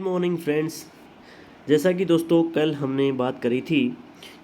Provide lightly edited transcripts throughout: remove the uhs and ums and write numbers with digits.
Morning friends. जैसा कि दोस्तों कल हमने बात करी थी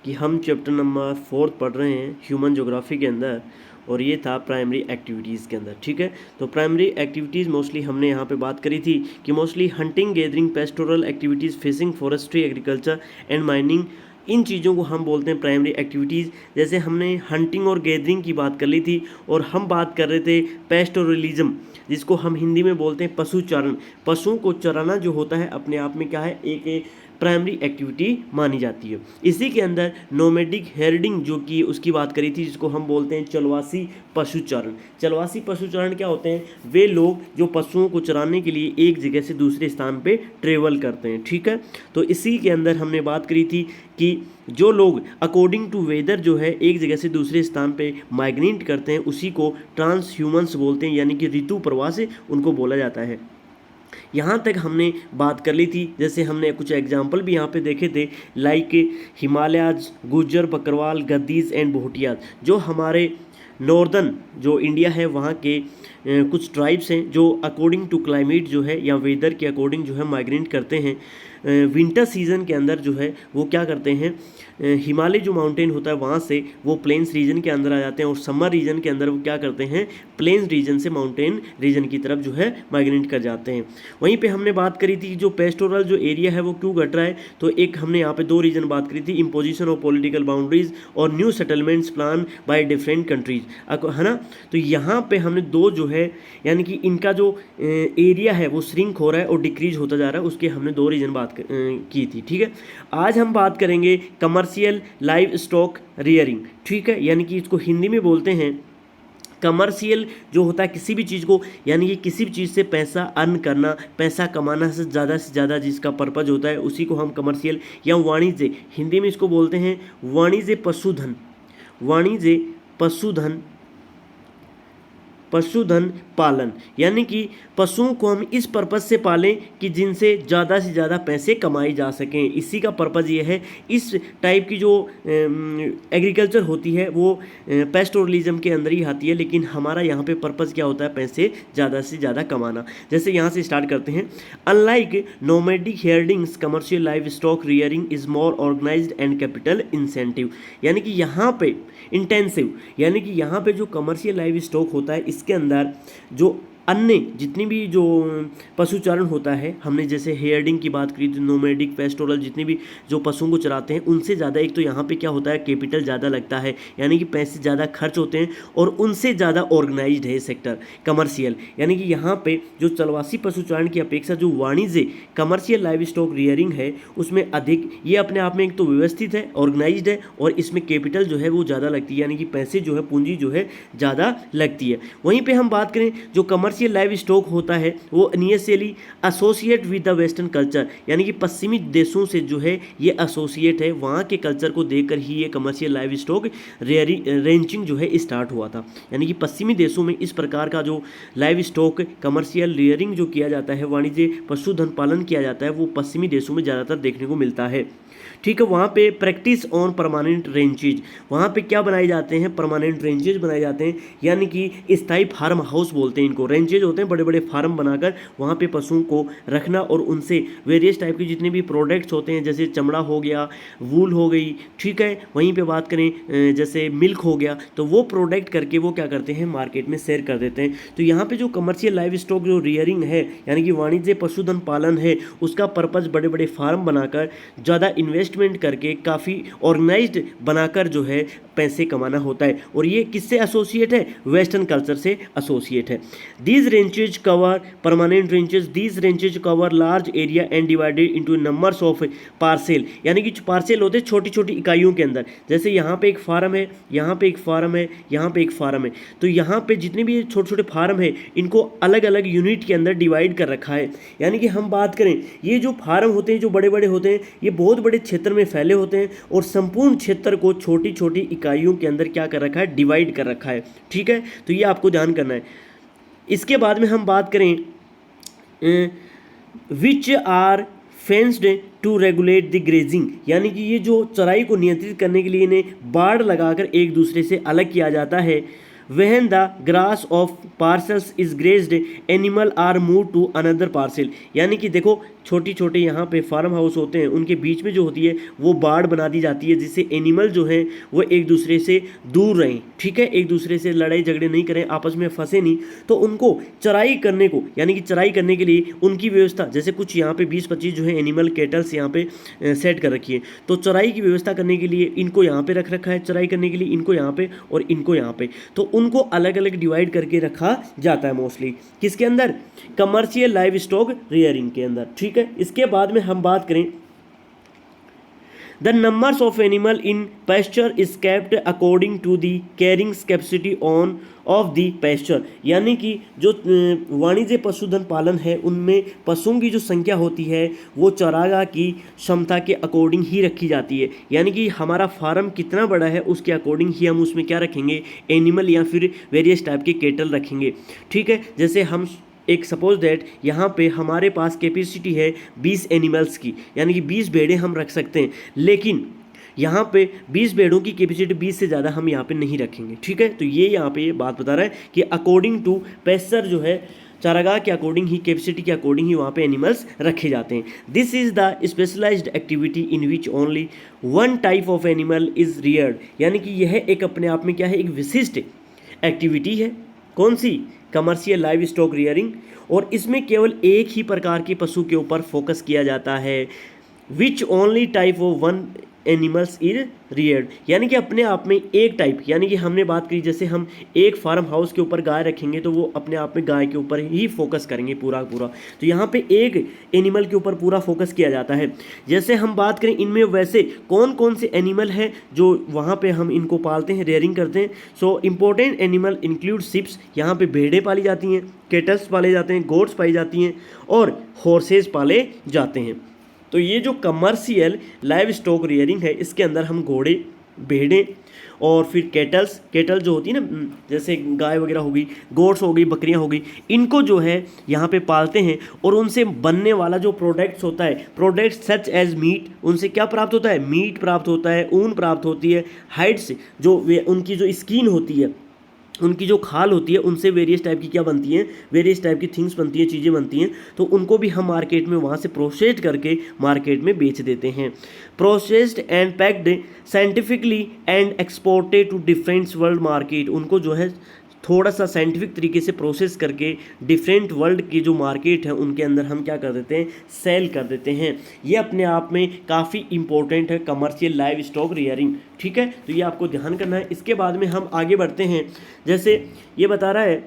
कि हम चैप्टर नंबर 4 पढ़ रहे हैं ह्यूमन ज्योग्राफी के अंदर, और ये था प्राइमरी एक्टिविटीज़ के अंदर। ठीक है, तो प्राइमरी एक्टिविटीज़ मोस्टली हमने यहाँ पे बात करी थी कि mostly hunting, gathering, pastoral activities, fishing, forestry, agriculture and mining, इन चीज़ों को हम बोलते हैं प्राइमरी एक्टिविटीज़। जैसे हमने हंटिंग और गैदरिंग की बात कर ली थी, और हम बात कर रहे थे पेस्टोरलिज्म, जिसको हम हिंदी में बोलते हैं पशुचारण। पशुओं को चराना जो होता है अपने आप में क्या है, एक प्राइमरी एक्टिविटी मानी जाती है। इसी के अंदर नोमैडिक हेर्डिंग जो कि उसकी बात करी थी, जिसको हम बोलते हैं चलवासी पशुचारण। चलवासी पशुचारण क्या होते हैं? वे लोग जो पशुओं को चराने के लिए एक जगह से दूसरे स्थान पे ट्रेवल करते हैं। ठीक है, तो इसी के अंदर हमने बात करी थी कि जो लोग अकॉर्डिंग टू वेदर जो है एक जगह से दूसरे स्थान पे माइग्रेट करते हैं, उसी को ट्रांस ह्यूमन्स बोलते हैं, यानी कि ऋतु प्रवाह से उनको बोला जाता है। यहाँ तक हमने बात कर ली थी। जैसे हमने कुछ एग्जाम्पल भी यहाँ पे देखे थे, लाइक हिमालयाज, गुज्जर, बकरवाल, गद्दीज एंड भोटियाज, जो हमारे नॉर्दर्न जो इंडिया है वहाँ के कुछ ट्राइब्स हैं जो अकॉर्डिंग टू क्लाइमेट जो है या वेदर के अकॉर्डिंग जो है माइग्रेट करते हैं। विंटर सीजन के अंदर जो है वो क्या करते हैं, हिमालय जो माउंटेन होता है वहाँ से वो प्लेन्स रीजन के अंदर आ जाते हैं, और समर रीजन के अंदर वो क्या करते हैं, प्लेन्स रीजन से माउंटेन रीजन की तरफ जो है माइग्रेट कर जाते हैं। वहीं पे हमने बात करी थी जो पेस्टोरल जो एरिया है वो क्यों घट रहा है, तो एक हमने यहाँ पे दो रीजन बात करी थी, इम्पोजिशन ऑफ पॉलिटिकल बाउंड्रीज और new settlements plan by different countries, है ना। तो यहाँ पे हमने दो जो है, यानी कि इनका जो एरिया है वो श्रिंक हो रहा है और डिक्रीज होता जा रहा है, उसके हमने दो रीजन बात की थी। ठीक है, आज हम बात करेंगे कमर्शियल लाइव स्टॉक रियरिंग। ठीक है, यानी कि इसको हिंदी में बोलते हैं कमर्शियल, जो होता है किसी भी चीज़ को, यानी कि किसी भी चीज़ से पैसा अर्न करना, पैसा कमाना से ज़्यादा जिसका पर्पज होता है, उसी को हम कमर्शियल या वाणिज्य, हिंदी में इसको बोलते हैं वाणिज्य पशुधन। वाणिज्य पशुधन पालन, यानी कि पशुओं को हम इस पर्पज़ से पालें कि जिनसे ज़्यादा से ज़्यादा पैसे कमाए जा सकें। इसी का पर्पज़ ये है। इस टाइप की जो एग्रीकल्चर होती है वो पेस्टोरलिज्म के अंदर ही आती है, लेकिन हमारा यहाँ पे पर्पज़ क्या होता है, पैसे ज़्यादा से ज़्यादा कमाना। जैसे यहाँ से स्टार्ट करते हैं। Unlike nomadic herdings, commercial livestock rearing is more organised and capital intensive, यानी कि यहाँ पे इंटेंसिव, यानी कि यहाँ पे जो कमर्शियल लाइव स्टॉक होता है इसके अंदर जो अन्य जितनी भी जो पशुचारण होता है, हमने जैसे हेयरडिंग की बात करी थी, नोमैडिक, पेस्टोरल, जितने भी जो पशुओं को चराते हैं, उनसे ज़्यादा एक तो यहाँ पे क्या होता है, कैपिटल ज़्यादा लगता है, यानी कि पैसे ज़्यादा खर्च होते हैं, और उनसे ज़्यादा ऑर्गेनाइज्ड है सेक्टर कमर्शियल। यानी कि यहाँ पे जो चलवासी पशुचारण की अपेक्षा जो वाणिज्य कमर्शियल लाइव स्टॉक रियरिंग है उसमें अधिक, ये अपने आप में एक तो व्यवस्थित है, ऑर्गेनाइज्ड है, और इसमें कैपिटल जो है वो ज़्यादा लगती है, यानी कि पैसे जो है, पूंजी जो है ज़्यादा लगती है। वहीं पर हम बात करें जो कमर्शियल लाइव स्टॉक होता है वो initially associate with the western culture, यानी कि पश्चिमी देशों से जो है ये एसोसिएट है, वहाँ के कल्चर को देखकर ही ये कमर्शियल लाइव स्टॉक रेंचिंग जो है स्टार्ट हुआ था। यानी कि पश्चिमी देशों में इस प्रकार का जो लाइव स्टॉक कमर्शियल रियरिंग जो किया जाता है, वाणिज्य पशुधन पालन किया जाता है, वो पश्चिमी देशों में ज़्यादातर देखने को मिलता है। ठीक है, वहाँ पे प्रैक्टिस ऑन परमानेंट रेंचेज, वहाँ पे क्या बनाए जाते हैं, परमानेंट रेंचेज बनाए जाते हैं, यानी कि स्थायी फार्म हाउस बोलते हैं इनको। रेंचेज होते हैं बड़े बड़े फार्म बनाकर वहाँ पे पशुओं को रखना, और उनसे वेरियस टाइप के जितने भी प्रोडक्ट्स होते हैं, जैसे चमड़ा हो गया, वूल हो गई, ठीक है, वहीं पे बात करें जैसे मिल्क हो गया, तो वो प्रोडक्ट करके वो क्या करते हैं, मार्केट में शेयर कर देते हैं। तो यहाँ पे जो कमर्शियल लाइव स्टॉक जो रियरिंग है, यानी कि वाणिज्य पशुधन पालन है, उसका पर्पज़ बड़े बड़े फार्म बनाकर ज़्यादा इन्वेस्टमेंट करके काफ़ी ऑर्गेनाइज्ड बनाकर जो है पैसे कमाना होता है, और ये किससे एसोसिएट है, वेस्टर्न कल्चर से एसोसिएट है। These ranches cover permanent ranches, these ranches cover large area and divided into numbers of parcel, यानी कि पार्सेल होते हैं छोटी छोटी इकाइयों के अंदर। जैसे यहाँ पे एक फार्म है, यहाँ पे एक फार्म है, यहाँ पे एक फार्म है, तो यहाँ पे जितने भी छोटे छोटे फार्म है इनको अलग अलग यूनिट के अंदर डिवाइड कर रखा है। यानी कि हम बात करें, ये जो फार्म होते हैं जो बड़े बड़े होते हैं, ये बहुत बड़े क्षेत्र में फैले होते हैं, और संपूर्ण क्षेत्र को छोटी छोटी इकाइयों के अंदर क्या कर रखा है, डिवाइड कर रखा है। ठीक है, तो ये आपको ध्यान करना है। इसके बाद में हम बात करें which are fenced to regulate the grazing, यानी कि ये जो चराई को नियंत्रित करने के लिए इन्हें बाड़ लगाकर एक दूसरे से अलग किया जाता है। When the grass of parcels is grazed, animal are moved to another parcel, यानी कि देखो छोटी छोटे यहाँ पे फार्म हाउस होते हैं, उनके बीच में जो होती है वो बाड़ बना दी जाती है, जिससे एनिमल जो है वो एक दूसरे से दूर रहें, ठीक है, एक दूसरे से लड़ाई झगड़े नहीं करें, आपस में फंसे नहीं। तो उनको चराई करने को, यानी कि चराई करने के लिए उनकी व्यवस्था, जैसे कुछ यहाँ पे 20-25 जो है एनिमल केटल्स यहाँ पे सेट कर रखी है, तो चराई की व्यवस्था करने के लिए इनको यहाँ पे रख रखा है, चराई करने के लिए इनको यहाँ पे और इनको यहाँ पे, तो उनको अलग अलग डिवाइड करके रखा जाता है मोस्टली, किसके अंदर, कमर्शियल लाइव स्टॉक रियरिंग के अंदर, ठीक है। इसके बाद में हम बात करें, the numbers of animal in pasture is kept according to the carrying capacity on of the pasture, यानी कि जो वाणिज्य पशुधन पालन है उनमें पशुओं की जो संख्या होती है वो चरागाह की क्षमता के अकॉर्डिंग ही रखी जाती है, यानी कि हमारा फार्म कितना बड़ा है उसके अकॉर्डिंग ही हम उसमें क्या रखेंगे, एनिमल या फिर वेरियस टाइप के केटल रखेंगे, ठीक है। जैसे हम एक सपोज दैट यहाँ पे हमारे पास कैपेसिटी है 20 एनिमल्स की, यानी कि 20 भेड़ें हम रख सकते हैं, लेकिन यहाँ पे 20 भेड़ों की कैपेसिटी 20 से ज़्यादा हम यहाँ पे नहीं रखेंगे, ठीक है। तो ये यहाँ पे ये बात बता रहा है कि अकॉर्डिंग टू पैस्चर जो है चारागाह के अकॉर्डिंग ही, कैपेसिटी के अकॉर्डिंग ही वहाँ पे एनिमल्स रखे जाते हैं। This is the specialised activity in which only one type of animal is reared, यानी कि यह एक अपने आप में क्या है, एक विशिष्ट एक्टिविटी है, कौन सी, कमर्शियल लाइव स्टॉक रियरिंग, और इसमें केवल एक ही प्रकार के पशु के ऊपर फोकस किया जाता है, which only type of one animals is Rudyard, यानी कि अपने आप में एक टाइप, यानी कि हमने बात करी जैसे हम एक फार्म हाउस के ऊपर गाय रखेंगे तो वो अपने आप में गाय के ऊपर ही फोकस करेंगे पूरा पूरा, तो यहाँ पे एक एनिमल के ऊपर पूरा फोकस किया जाता है। जैसे हम बात करें इनमें वैसे कौन कौन से एनिमल है जो वहाँ पे हम इनको पालते हैं, रेयरिंग करते हैं। So important animal include ships, यहाँ पे भेड़ें पाली जाती हैं, केटल्स पाले जाते हैं, गोट्स पाई जाती हैं और हॉर्सेज पाले जाते हैं। तो ये जो कमर्शियल लाइव स्टॉक रियरिंग है इसके अंदर हम घोड़े, भेड़ें और फिर केटल जो होती है ना, जैसे गाय वगैरह हो गई, गोट्स हो गई, बकरियां हो गई, इनको जो है यहाँ पे पालते हैं और उनसे बनने वाला जो प्रोडक्ट्स होता है, प्रोडक्ट्स सच एज मीट, उनसे क्या प्राप्त होता है, मीट प्राप्त होता है, ऊन प्राप्त होती है, हाइड्स जो उनकी जो स्किन होती है, उनकी जो खाल होती है, उनसे वेरियस टाइप की क्या बनती हैं, वेरियस टाइप की थिंग्स बनती हैं, चीज़ें बनती हैं, तो उनको भी हम मार्केट में वहाँ से प्रोसेस्ड करके मार्केट में बेच देते हैं। Processed and packed scientifically and exported to different world market, उनको जो है थोड़ा सा साइंटिफिक तरीके से प्रोसेस करके डिफरेंट वर्ल्ड की जो मार्केट है उनके अंदर हम क्या कर देते हैं, सेल कर देते हैं। ये अपने आप में काफ़ी इंपॉर्टेंट है कमर्शियल लाइव स्टॉक रियरिंग, ठीक है, तो ये आपको ध्यान करना है। इसके बाद में हम आगे बढ़ते हैं, जैसे ये बता रहा है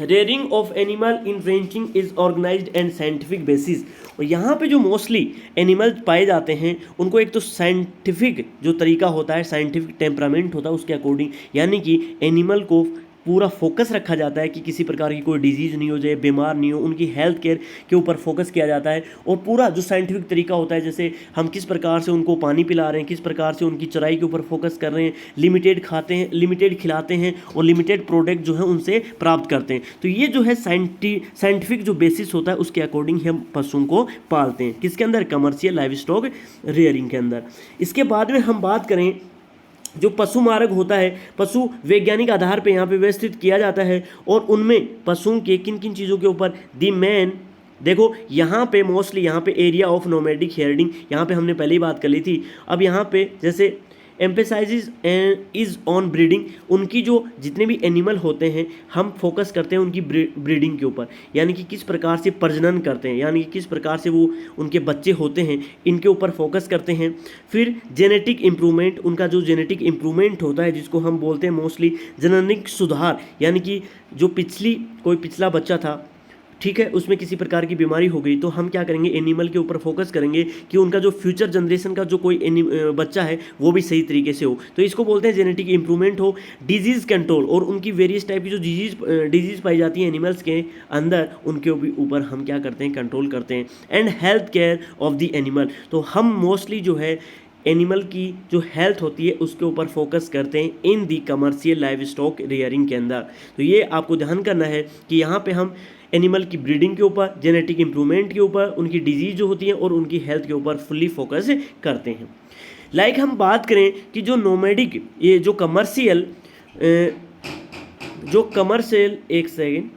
rearing of animal in ranching is organised and scientific basis, और यहाँ पे जो मोस्टली एनिमल पाए जाते हैं उनको एक तो साइंटिफिक जो तरीका होता है, साइंटिफिक टेम्परामेंट होता है उसके अकॉर्डिंग, यानी कि एनिमल को पूरा फोकस रखा जाता है कि किसी प्रकार की कोई डिजीज़ नहीं हो जाए, बीमार नहीं हो, उनकी हेल्थ केयर के ऊपर फोकस किया जाता है। और पूरा जो साइंटिफिक तरीका होता है, जैसे हम किस प्रकार से उनको पानी पिला रहे हैं, किस प्रकार से उनकी चराई के ऊपर फोकस कर रहे हैं, लिमिटेड खाते हैं, लिमिटेड खिलाते हैं और लिमिटेड प्रोडक्ट जो है उनसे प्राप्त करते हैं। तो ये जो है साइंटिफिक जो बेसिस होता है उसके अकॉर्डिंग हम पशुओं को पालते हैं, किसके अंदर, कमर्शियल लाइव स्टॉक रियरिंग के अंदर। इसके बाद में हम बात करें जो पशु मार्ग होता है, पशु वैज्ञानिक आधार पे यहाँ पे व्यवस्थित किया जाता है और उनमें पशुओं के किन किन चीज़ों के ऊपर दी मैन, देखो यहाँ पे मोस्टली यहाँ पे एरिया ऑफ नोमैडिक हेयरिंग, यहाँ पे हमने पहले ही बात कर ली थी। अब यहाँ पे जैसे एम्फेसाइजेज इज़ ऑन ब्रीडिंग, उनकी जो जितने भी एनिमल होते हैं हम फोकस करते हैं उनकी ब्रीडिंग के ऊपर, यानी कि किस प्रकार से प्रजनन करते हैं, यानी कि किस प्रकार से वो उनके बच्चे होते हैं, इनके ऊपर फोकस करते हैं। फिर जेनेटिक इम्प्रूवमेंट, उनका जो जेनेटिक इम्प्रूवमेंट होता है जिसको हम बोलते हैं मोस्टली जननिक सुधार, यानी कि जो कोई पिछला बच्चा था, ठीक है, उसमें किसी प्रकार की बीमारी हो गई तो हम क्या करेंगे, एनिमल के ऊपर फोकस करेंगे कि उनका जो फ्यूचर जनरेशन का जो कोई बच्चा है वो भी सही तरीके से हो, तो इसको बोलते हैं जेनेटिक इंप्रूवमेंट हो। डिजीज़ कंट्रोल, और उनकी वेरियस टाइप की जो डिजीज़ पाई जाती है एनिमल्स के अंदर, उनके भी ऊपर हम क्या करते हैं, कंट्रोल करते हैं। And health care of the animal, तो हम मोस्टली जो है एनिमल की जो हेल्थ होती है उसके ऊपर फोकस करते हैं इन दी कमर्शियल लाइव स्टॉक रियरिंग के अंदर। तो ये आपको ध्यान करना है कि यहाँ पे हम एनिमल की ब्रीडिंग के ऊपर, जेनेटिक इंप्रूवमेंट के ऊपर, उनकी डिजीज़ जो होती है और उनकी हेल्थ के ऊपर फुल्ली फोकस करते हैं। लाइक हम बात करें कि जो नोमैडिक, ये जो कमर्शियल एक सेकेंड,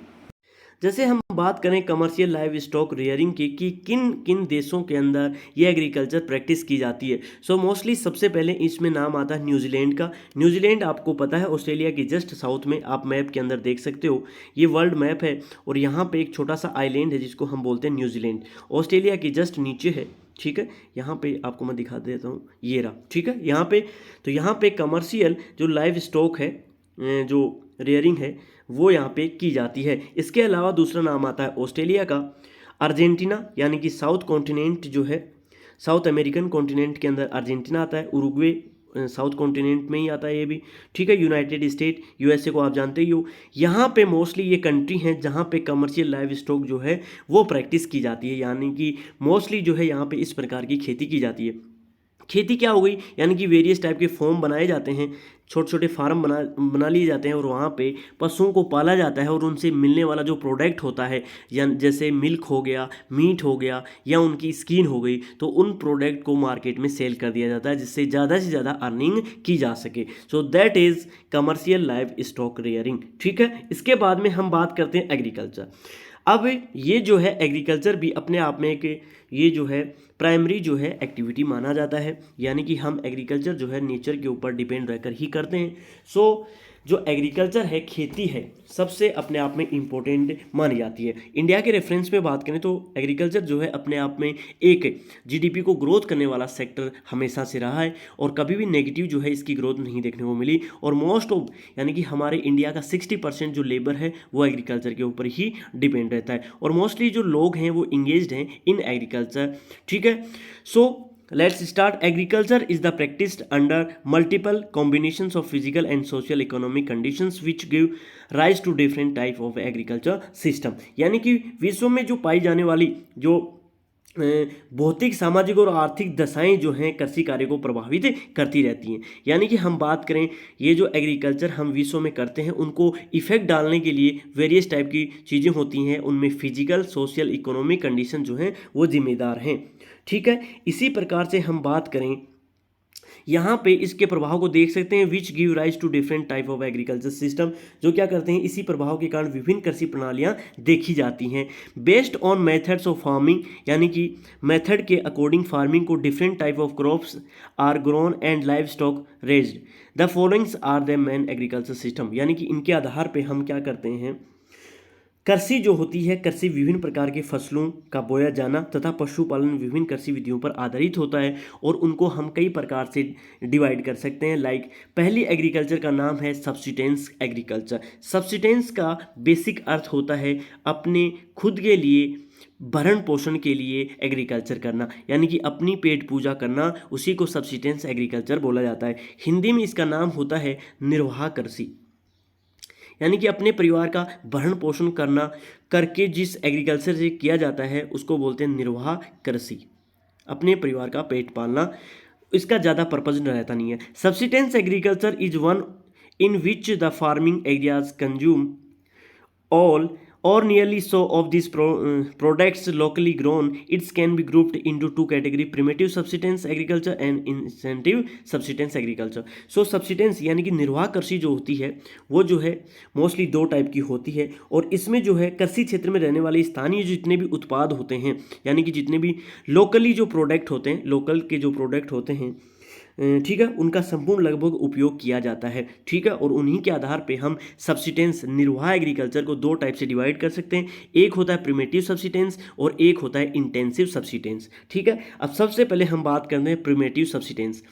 जैसे हम बात करें कमर्शियल लाइव स्टॉक रेयरिंग की कि किन किन देशों के अंदर ये एग्रीकल्चर प्रैक्टिस की जाती है। सो मोस्टली सबसे पहले इसमें नाम आता है न्यूजीलैंड का। न्यूजीलैंड आपको पता है ऑस्ट्रेलिया की जस्ट साउथ में, आप मैप के अंदर देख सकते हो, ये वर्ल्ड मैप है और यहाँ पे एक छोटा सा आइलैंड है जिसको हम बोलते हैं न्यूजीलैंड, ऑस्ट्रेलिया की जस्ट नीचे है। ठीक है, यहाँ पे आपको मैं दिखा देता हूँ, ये रहा। ठीक है, यहाँ पे तो यहाँ पे कमर्शियल जो लाइव स्टॉक है, जो रेयरिंग है, वो यहाँ पे की जाती है। इसके अलावा दूसरा नाम आता है ऑस्ट्रेलिया का, अर्जेंटीना यानी कि साउथ कॉन्टिनेंट जो है, साउथ अमेरिकन कॉन्टिनेंट के अंदर अर्जेंटीना आता है, उरुग्वे साउथ कॉन्टिनेंट में ही आता है ये भी। ठीक है, यूनाइटेड स्टेट यूएसए को आप जानते ही हो। यहाँ पे मोस्टली ये कंट्री हैं जहाँ पे कमर्शियल लाइव स्टॉक जो है वो प्रैक्टिस की जाती है, यानी कि मोस्टली जो है यहाँ पे इस प्रकार की खेती की जाती है। खेती क्या हो गई, यानी कि वेरियस टाइप के फॉर्म बनाए जाते हैं, छोटे छोटे फार्म बना लिए जाते हैं और वहाँ पे पशुओं को पाला जाता है और उनसे मिलने वाला जो प्रोडक्ट होता है, या जैसे मिल्क हो गया, मीट हो गया या उनकी स्किन हो गई, तो उन प्रोडक्ट को मार्केट में सेल कर दिया जाता है जिससे ज़्यादा से ज़्यादा अर्निंग की जा सके। So that is commercial live stock rearing. ठीक है, इसके बाद में हम बात करते हैं एग्रीकल्चर। अब ये जो है एग्रीकल्चर भी अपने आप में एक ये जो है प्राइमरी जो है एक्टिविटी माना जाता है, यानी कि हम एग्रीकल्चर जो है नेचर के ऊपर डिपेंड रहकर ही करते हैं। सो जो एग्रीकल्चर है, खेती है, सबसे अपने आप में इम्पोर्टेंट मानी जाती है। इंडिया के रेफरेंस में बात करें तो एग्रीकल्चर जो है अपने आप में एक जीडीपी को ग्रोथ करने वाला सेक्टर हमेशा से रहा है और कभी भी नेगेटिव जो है इसकी ग्रोथ नहीं देखने को मिली। और मोस्ट ऑफ यानी कि हमारे इंडिया का 60% जो लेबर है वो एग्रीकल्चर के ऊपर ही डिपेंड रहता है और मोस्टली जो लोग हैं वो इंगेज्ड हैं इन एग्रीकल्चर। ठीक है, सो let's start. Agriculture is the practiced under multiple combinations of physical and social economic conditions which give rise to different type of agriculture system। यानी कि विश्व में जो पाई जाने वाली जो भौतिक, सामाजिक और आर्थिक दशाएं जो हैं कृषि कार्य को प्रभावित करती रहती हैं। यानी कि हम बात करें ये जो एग्रीकल्चर हम विश्व में करते हैं उनको इफेक्ट डालने के लिए वेरियस टाइप की चीज़ें होती हैं, उनमें फिजिकल, सोशल, इकोनॉमिक कंडीशन जो हैं वो जिम्मेदार हैं। ठीक है, इसी प्रकार से हम बात करें यहाँ पे इसके प्रभाव को देख सकते हैं, which give rise to different type of agriculture system, जो क्या करते हैं इसी प्रभाव के कारण विभिन्न कृषि प्रणालियाँ देखी जाती हैं। Based on methods of farming, यानी कि मेथड के अकॉर्डिंग फार्मिंग को different type of crops are grown and livestock raised. The followings are the main agriculture system, यानी कि इनके आधार पर हम क्या करते हैं, कृषि जो होती है, कृषि विभिन्न प्रकार के फसलों का बोया जाना तथा पशुपालन विभिन्न कृषि विधियों पर आधारित होता है और उनको हम कई प्रकार से डिवाइड कर सकते हैं। लाइक पहली एग्रीकल्चर का नाम है सब्सिस्टेंस एग्रीकल्चर। सब्सिस्टेंस का बेसिक अर्थ होता है अपने खुद के लिए भरण पोषण के लिए एग्रीकल्चर करना, यानी कि अपनी पेट पूजा करना, उसी को सब्सिस्टेंस एग्रीकल्चर बोला जाता है। हिंदी में इसका नाम होता है निर्वाह कृषि, यानी कि अपने परिवार का भरण पोषण करना करके जिस एग्रीकल्चर से किया जाता है उसको बोलते हैं निर्वाह कृषि, अपने परिवार का पेट पालना, इसका ज़्यादा पर्पज रहता नहीं है। Subsistence agriculture is one in which the farming areas consume all or nearly so of these products locally grown. It can be grouped into two categories: primitive subsistence agriculture and intensive subsistence agriculture। so subsistence यानी कि निर्वाह कृषि जो होती है वो जो है मोस्टली दो टाइप की होती है और इसमें जो है कृषि क्षेत्र में रहने वाले स्थानीय जितने भी उत्पाद होते हैं, यानी कि जितने भी लोकली जो प्रोडक्ट होते हैं, लोकल के जो प्रोडक्ट होते हैं, ठीक है, उनका संपूर्ण लगभग उपयोग किया जाता है। ठीक है, और उन्हीं के आधार पे हम सब्सिस्टेंस निर्वाह एग्रीकल्चर को दो टाइप से डिवाइड कर सकते हैं। एक होता है प्रिमिटिव सब्सिस्टेंस और एक होता है इंटेंसिव सब्सिस्टेंस। ठीक है, अब सबसे पहले हम बात करते हैं प्रिमिटिव सब्सिस्टेंस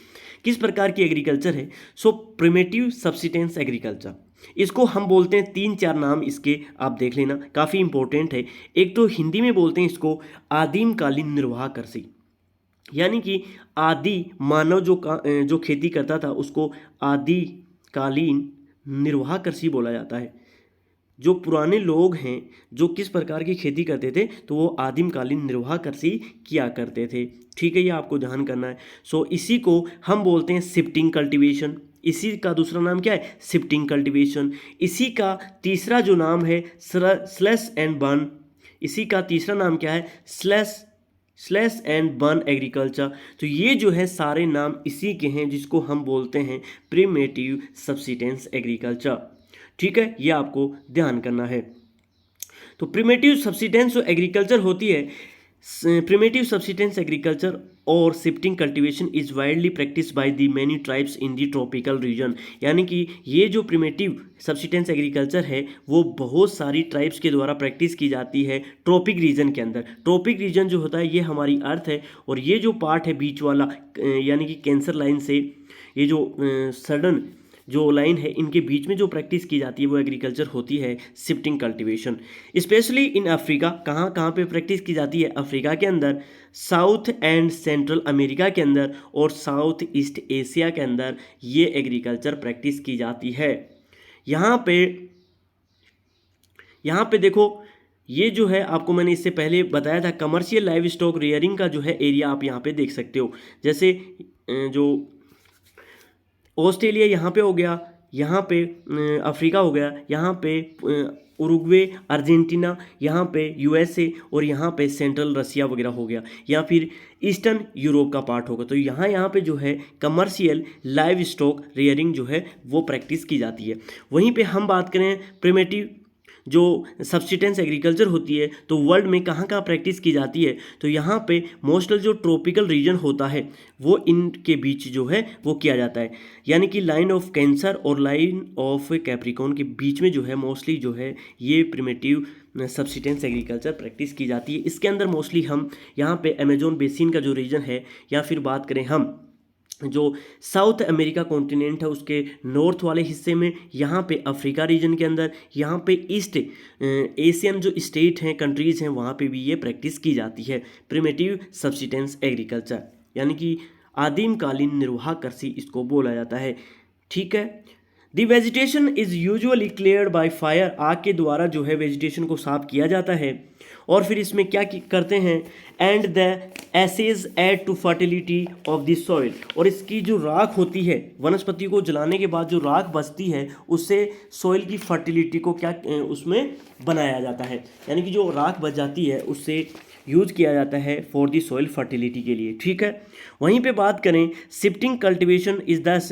किस प्रकार की एग्रीकल्चर है। सो प्रिमिटिव सब्सिस्टेंस एग्रीकल्चर, इसको हम बोलते हैं 3-4 नाम इसके, आप देख लेना, काफ़ी इंपॉर्टेंट है। एक तो हिंदी में बोलते हैं इसको आदिमकालीन निर्वाह कृषि, यानी कि आदि मानव जो खेती करता था उसको आदिकालीन निर्वाह कृषि बोला जाता है। जो पुराने लोग हैं जो किस प्रकार की खेती करते थे तो वो आदिमकालीन निर्वाह कृषि किया करते थे। ठीक है, ये आपको ध्यान करना है। सो इसी को हम बोलते हैं शिफ्टिंग कल्टीवेशन। इसी का दूसरा नाम क्या है, शिफ्टिंग कल्टीवेशन। इसी का तीसरा जो नाम है स्लैश एंड बर्न। इसी का तीसरा नाम क्या है, स्लैश एंड बर्न एग्रीकल्चर। तो ये जो है सारे नाम इसी के हैं जिसको हम बोलते हैं प्रिमिटिव सब्सिस्टेंस एग्रीकल्चर। ठीक है, ये आपको ध्यान करना है। तो प्रिमेटिव सब्सिस्टेंस एग्रीकल्चर होती है, प्रिमेटिव सब्सिस्टेंस एग्रीकल्चर और shifting cultivation is widely practice by the many tribes in the tropical region. यानी कि ये जो प्रिमेटिव सब्सिस्टेंस एग्रीकल्चर है वो बहुत सारी ट्राइब्स के द्वारा प्रैक्टिस की जाती है ट्रॉपिक रीजन के अंदर। ट्रॉपिक रीजन जो होता है ये हमारी अर्थ है, और ये जो पार्ट है बीच वाला यानी कि कैंसर लाइन से ये जो सडन जो लाइन है इनके बीच में जो प्रैक्टिस की जाती है वो एग्रीकल्चर होती है shifting cultivation. Specially in Africa, कहाँ कहाँ पे प्रैक्टिस की जाती है? अफ्रीका के अंदर, साउथ एंड सेंट्रल अमेरिका के अंदर और साउथ ईस्ट एशिया के अंदर ये एग्रीकल्चर प्रैक्टिस की जाती है। यहाँ पे देखो, ये जो है आपको मैंने इससे पहले बताया था, कमर्शियल लाइव स्टॉक रेयरिंग का जो है एरिया आप यहाँ पे देख सकते हो। जैसे जो ऑस्ट्रेलिया यहाँ पे हो गया, यहाँ पे अफ्रीका हो गया, यहाँ पे उरुग्वे, अर्जेंटीना, यहाँ पे यूएसए और यहाँ पे सेंट्रल रसिया वगैरह हो गया, या फिर ईस्टर्न यूरोप का पार्ट होगा। तो यहाँ पे जो है कमर्शियल लाइव स्टॉक रेयरिंग जो है वो प्रैक्टिस की जाती है। वहीं पे हम बात करें प्रिमेटिव जो सब्सिस्टेंस एग्रीकल्चर होती है तो वर्ल्ड में कहाँ कहाँ प्रैक्टिस की जाती है? तो यहाँ पे मोस्टल जो ट्रॉपिकल रीजन होता है वो इनके बीच जो है वो किया जाता है। यानी कि लाइन ऑफ कैंसर और लाइन ऑफ कैप्रिकॉर्न के बीच में जो है मोस्टली जो है ये प्रिमेटिव सब्सिस्टेंस एग्रीकल्चर प्रैक्टिस की जाती है। इसके अंदर मोस्टली हम यहाँ पे अमेजोन बेसिन का जो रीजन है, या फिर बात करें हम जो साउथ अमेरिका कॉन्टिनेंट है उसके नॉर्थ वाले हिस्से में, यहाँ पे अफ्रीका रीजन के अंदर, यहाँ पे ईस्ट एशियन जो स्टेट हैं, कंट्रीज़ हैं, वहाँ पे भी ये प्रैक्टिस की जाती है प्रिमेटिव सब्सिस्टेंस एग्रीकल्चर, यानी कि आदिमकालीन निर्वाह कृषि इसको बोला जाता है। ठीक है। The vegetation is usually cleared by fire, आग के द्वारा जो है वेजिटेशन को साफ किया जाता है। और फिर इसमें क्या करते हैं? And the ashes add to fertility of the soil, और इसकी जो राख होती है, वनस्पति को जलाने के बाद जो राख बचती है उससे सॉइल की फर्टिलिटी को क्या उसमें बनाया जाता है। यानी कि जो राख बच जाती है उससे यूज किया जाता है फॉर दी सॉइल फर्टिलिटी के लिए। ठीक है। वहीं पे बात करें शिफ्टिंग कल्टीवेशन इज दस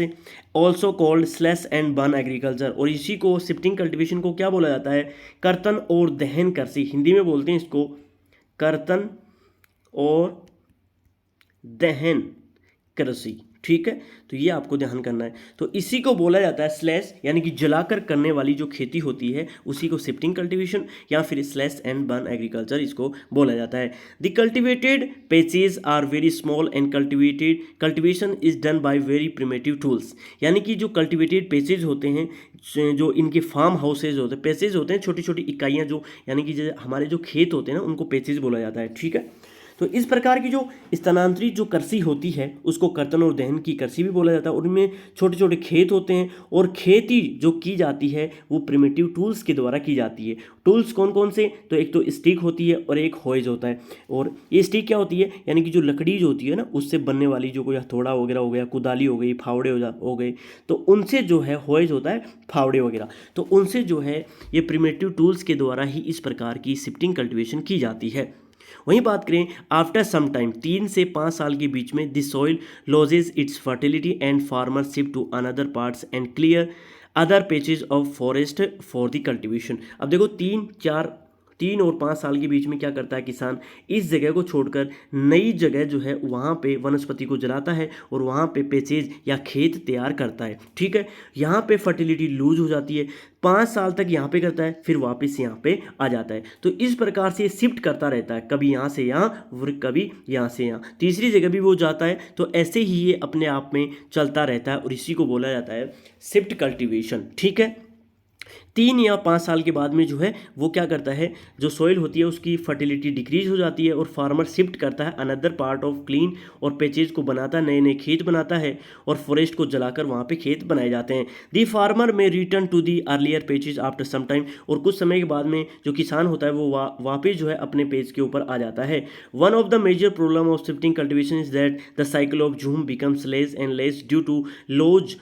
also called slash and burn agriculture, और इसी को शिफ्टिंग कल्टीवेशन को क्या बोला जाता है? कर्तन और दहन कृषि, हिंदी में बोलते हैं इसको कर्तन और दहन कृषि। ठीक है, तो ये आपको ध्यान करना है। तो इसी को बोला जाता है स्लैश, यानी कि जलाकर करने वाली जो खेती होती है उसी को शिफ्टिंग कल्टीवेशन या फिर स्लैश एंड बर्न एग्रीकल्चर इसको बोला जाता है। The cultivated patches are very small and cultivation is done by very primitive tools, यानी कि जो कल्टिवेटेड पैचेज होते हैं, जो इनके फार्म हाउसेज होते हैं, पैचेज होते हैं छोटी छोटी इकाइयाँ, जो यानी कि हमारे जो खेत होते हैं ना उनको पैचेज बोला जाता है। ठीक है। तो इस प्रकार की जो स्थानांतरित जो कृषि होती है उसको कर्तन और दहन की कृषि भी बोला जाता है। उनमें छोटे छोटे खेत होते हैं और खेती जो की जाती है वो प्रिमिटिव टूल्स के द्वारा की जाती है। टूल्स कौन कौन से? तो एक तो स्टिक होती है और एक हॉइज होता है। और ये स्टिक क्या होती है? यानी कि जो लकड़ी जो होती है ना उससे बनने वाली जो कोई हथौड़ा वगैरह हो गया, कुदाली हो गई, फावड़े हो गए, तो उनसे जो है हॉइज होता है, फावड़े वगैरह, तो उनसे जो है ये प्रिमिटिव टूल्स के द्वारा ही इस प्रकार की शिफ्टिंग कल्टीवेशन की जाती है। वहीं बात करें आफ्टर सम टाइम, 3 से 5 साल के बीच में, the soil loses its fertility and farmer shift to another parts and clear other patches of forest for the cultivation. अब देखो 3 और 5 साल के बीच में क्या करता है किसान? इस जगह को छोड़कर नई जगह जो है वहाँ पे वनस्पति को जलाता है और वहाँ पे पेचेज या खेत तैयार करता है। ठीक है। यहाँ पे फर्टिलिटी लूज हो जाती है, 5 साल तक यहाँ पे करता है, फिर वापस यहाँ पे आ जाता है। तो इस प्रकार से शिफ्ट करता रहता है, कभी यहाँ से यहाँ और कभी यहाँ से यहाँ, तीसरी जगह भी वो जाता है। तो ऐसे ही ये अपने आप में चलता रहता है और इसी को बोला जाता है शिफ्ट कल्टीवेशन। ठीक है। 3 या 5 साल के बाद में जो है वो क्या करता है, जो सॉइल होती है उसकी फर्टिलिटी डिक्रीज हो जाती है और फार्मर शिफ्ट करता है अनदर पार्ट ऑफ क्लीन और पेचेज को बनाता है, नए नए खेत बनाता है और फॉरेस्ट को जलाकर वहाँ पे खेत बनाए जाते हैं। The farmer may return to the earlier patches after some time, और कुछ समय के बाद में जो किसान होता है वो वापस जो है अपने पेज के ऊपर आ जाता है। One of the major problem of shifting cultivation is that the cycle of jhum becomes less and less due to loss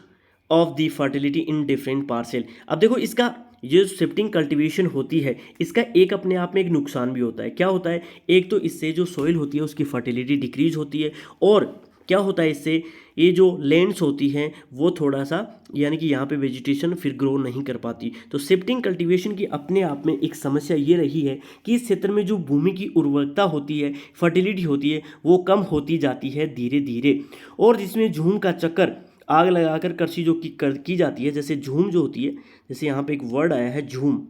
of the fertility in different parcel. अब देखो इसका जो शिफ्टिंग कल्टीवेशन होती है इसका एक अपने आप में एक नुकसान भी होता है। क्या होता है? एक तो इससे जो सॉइल होती है उसकी फर्टिलिटी डिक्रीज होती है और क्या होता है इससे, ये जो लैंड्स होती हैं वो थोड़ा सा यानी कि यहाँ पे वेजिटेशन फिर ग्रो नहीं कर पाती। तो शिफ्टिंग कल्टीवेशन की अपने आप में एक समस्या ये रही है कि इस क्षेत्र में जो भूमि की उर्वरकता होती है, फर्टिलिटी होती है, वो कम होती जाती है धीरे धीरे। और जिसमें झूम का चक्कर आग लगाकर कृषि जो की जाती है, जैसे झूम जो होती है, जैसे यहाँ पे एक वर्ड आया है झूम,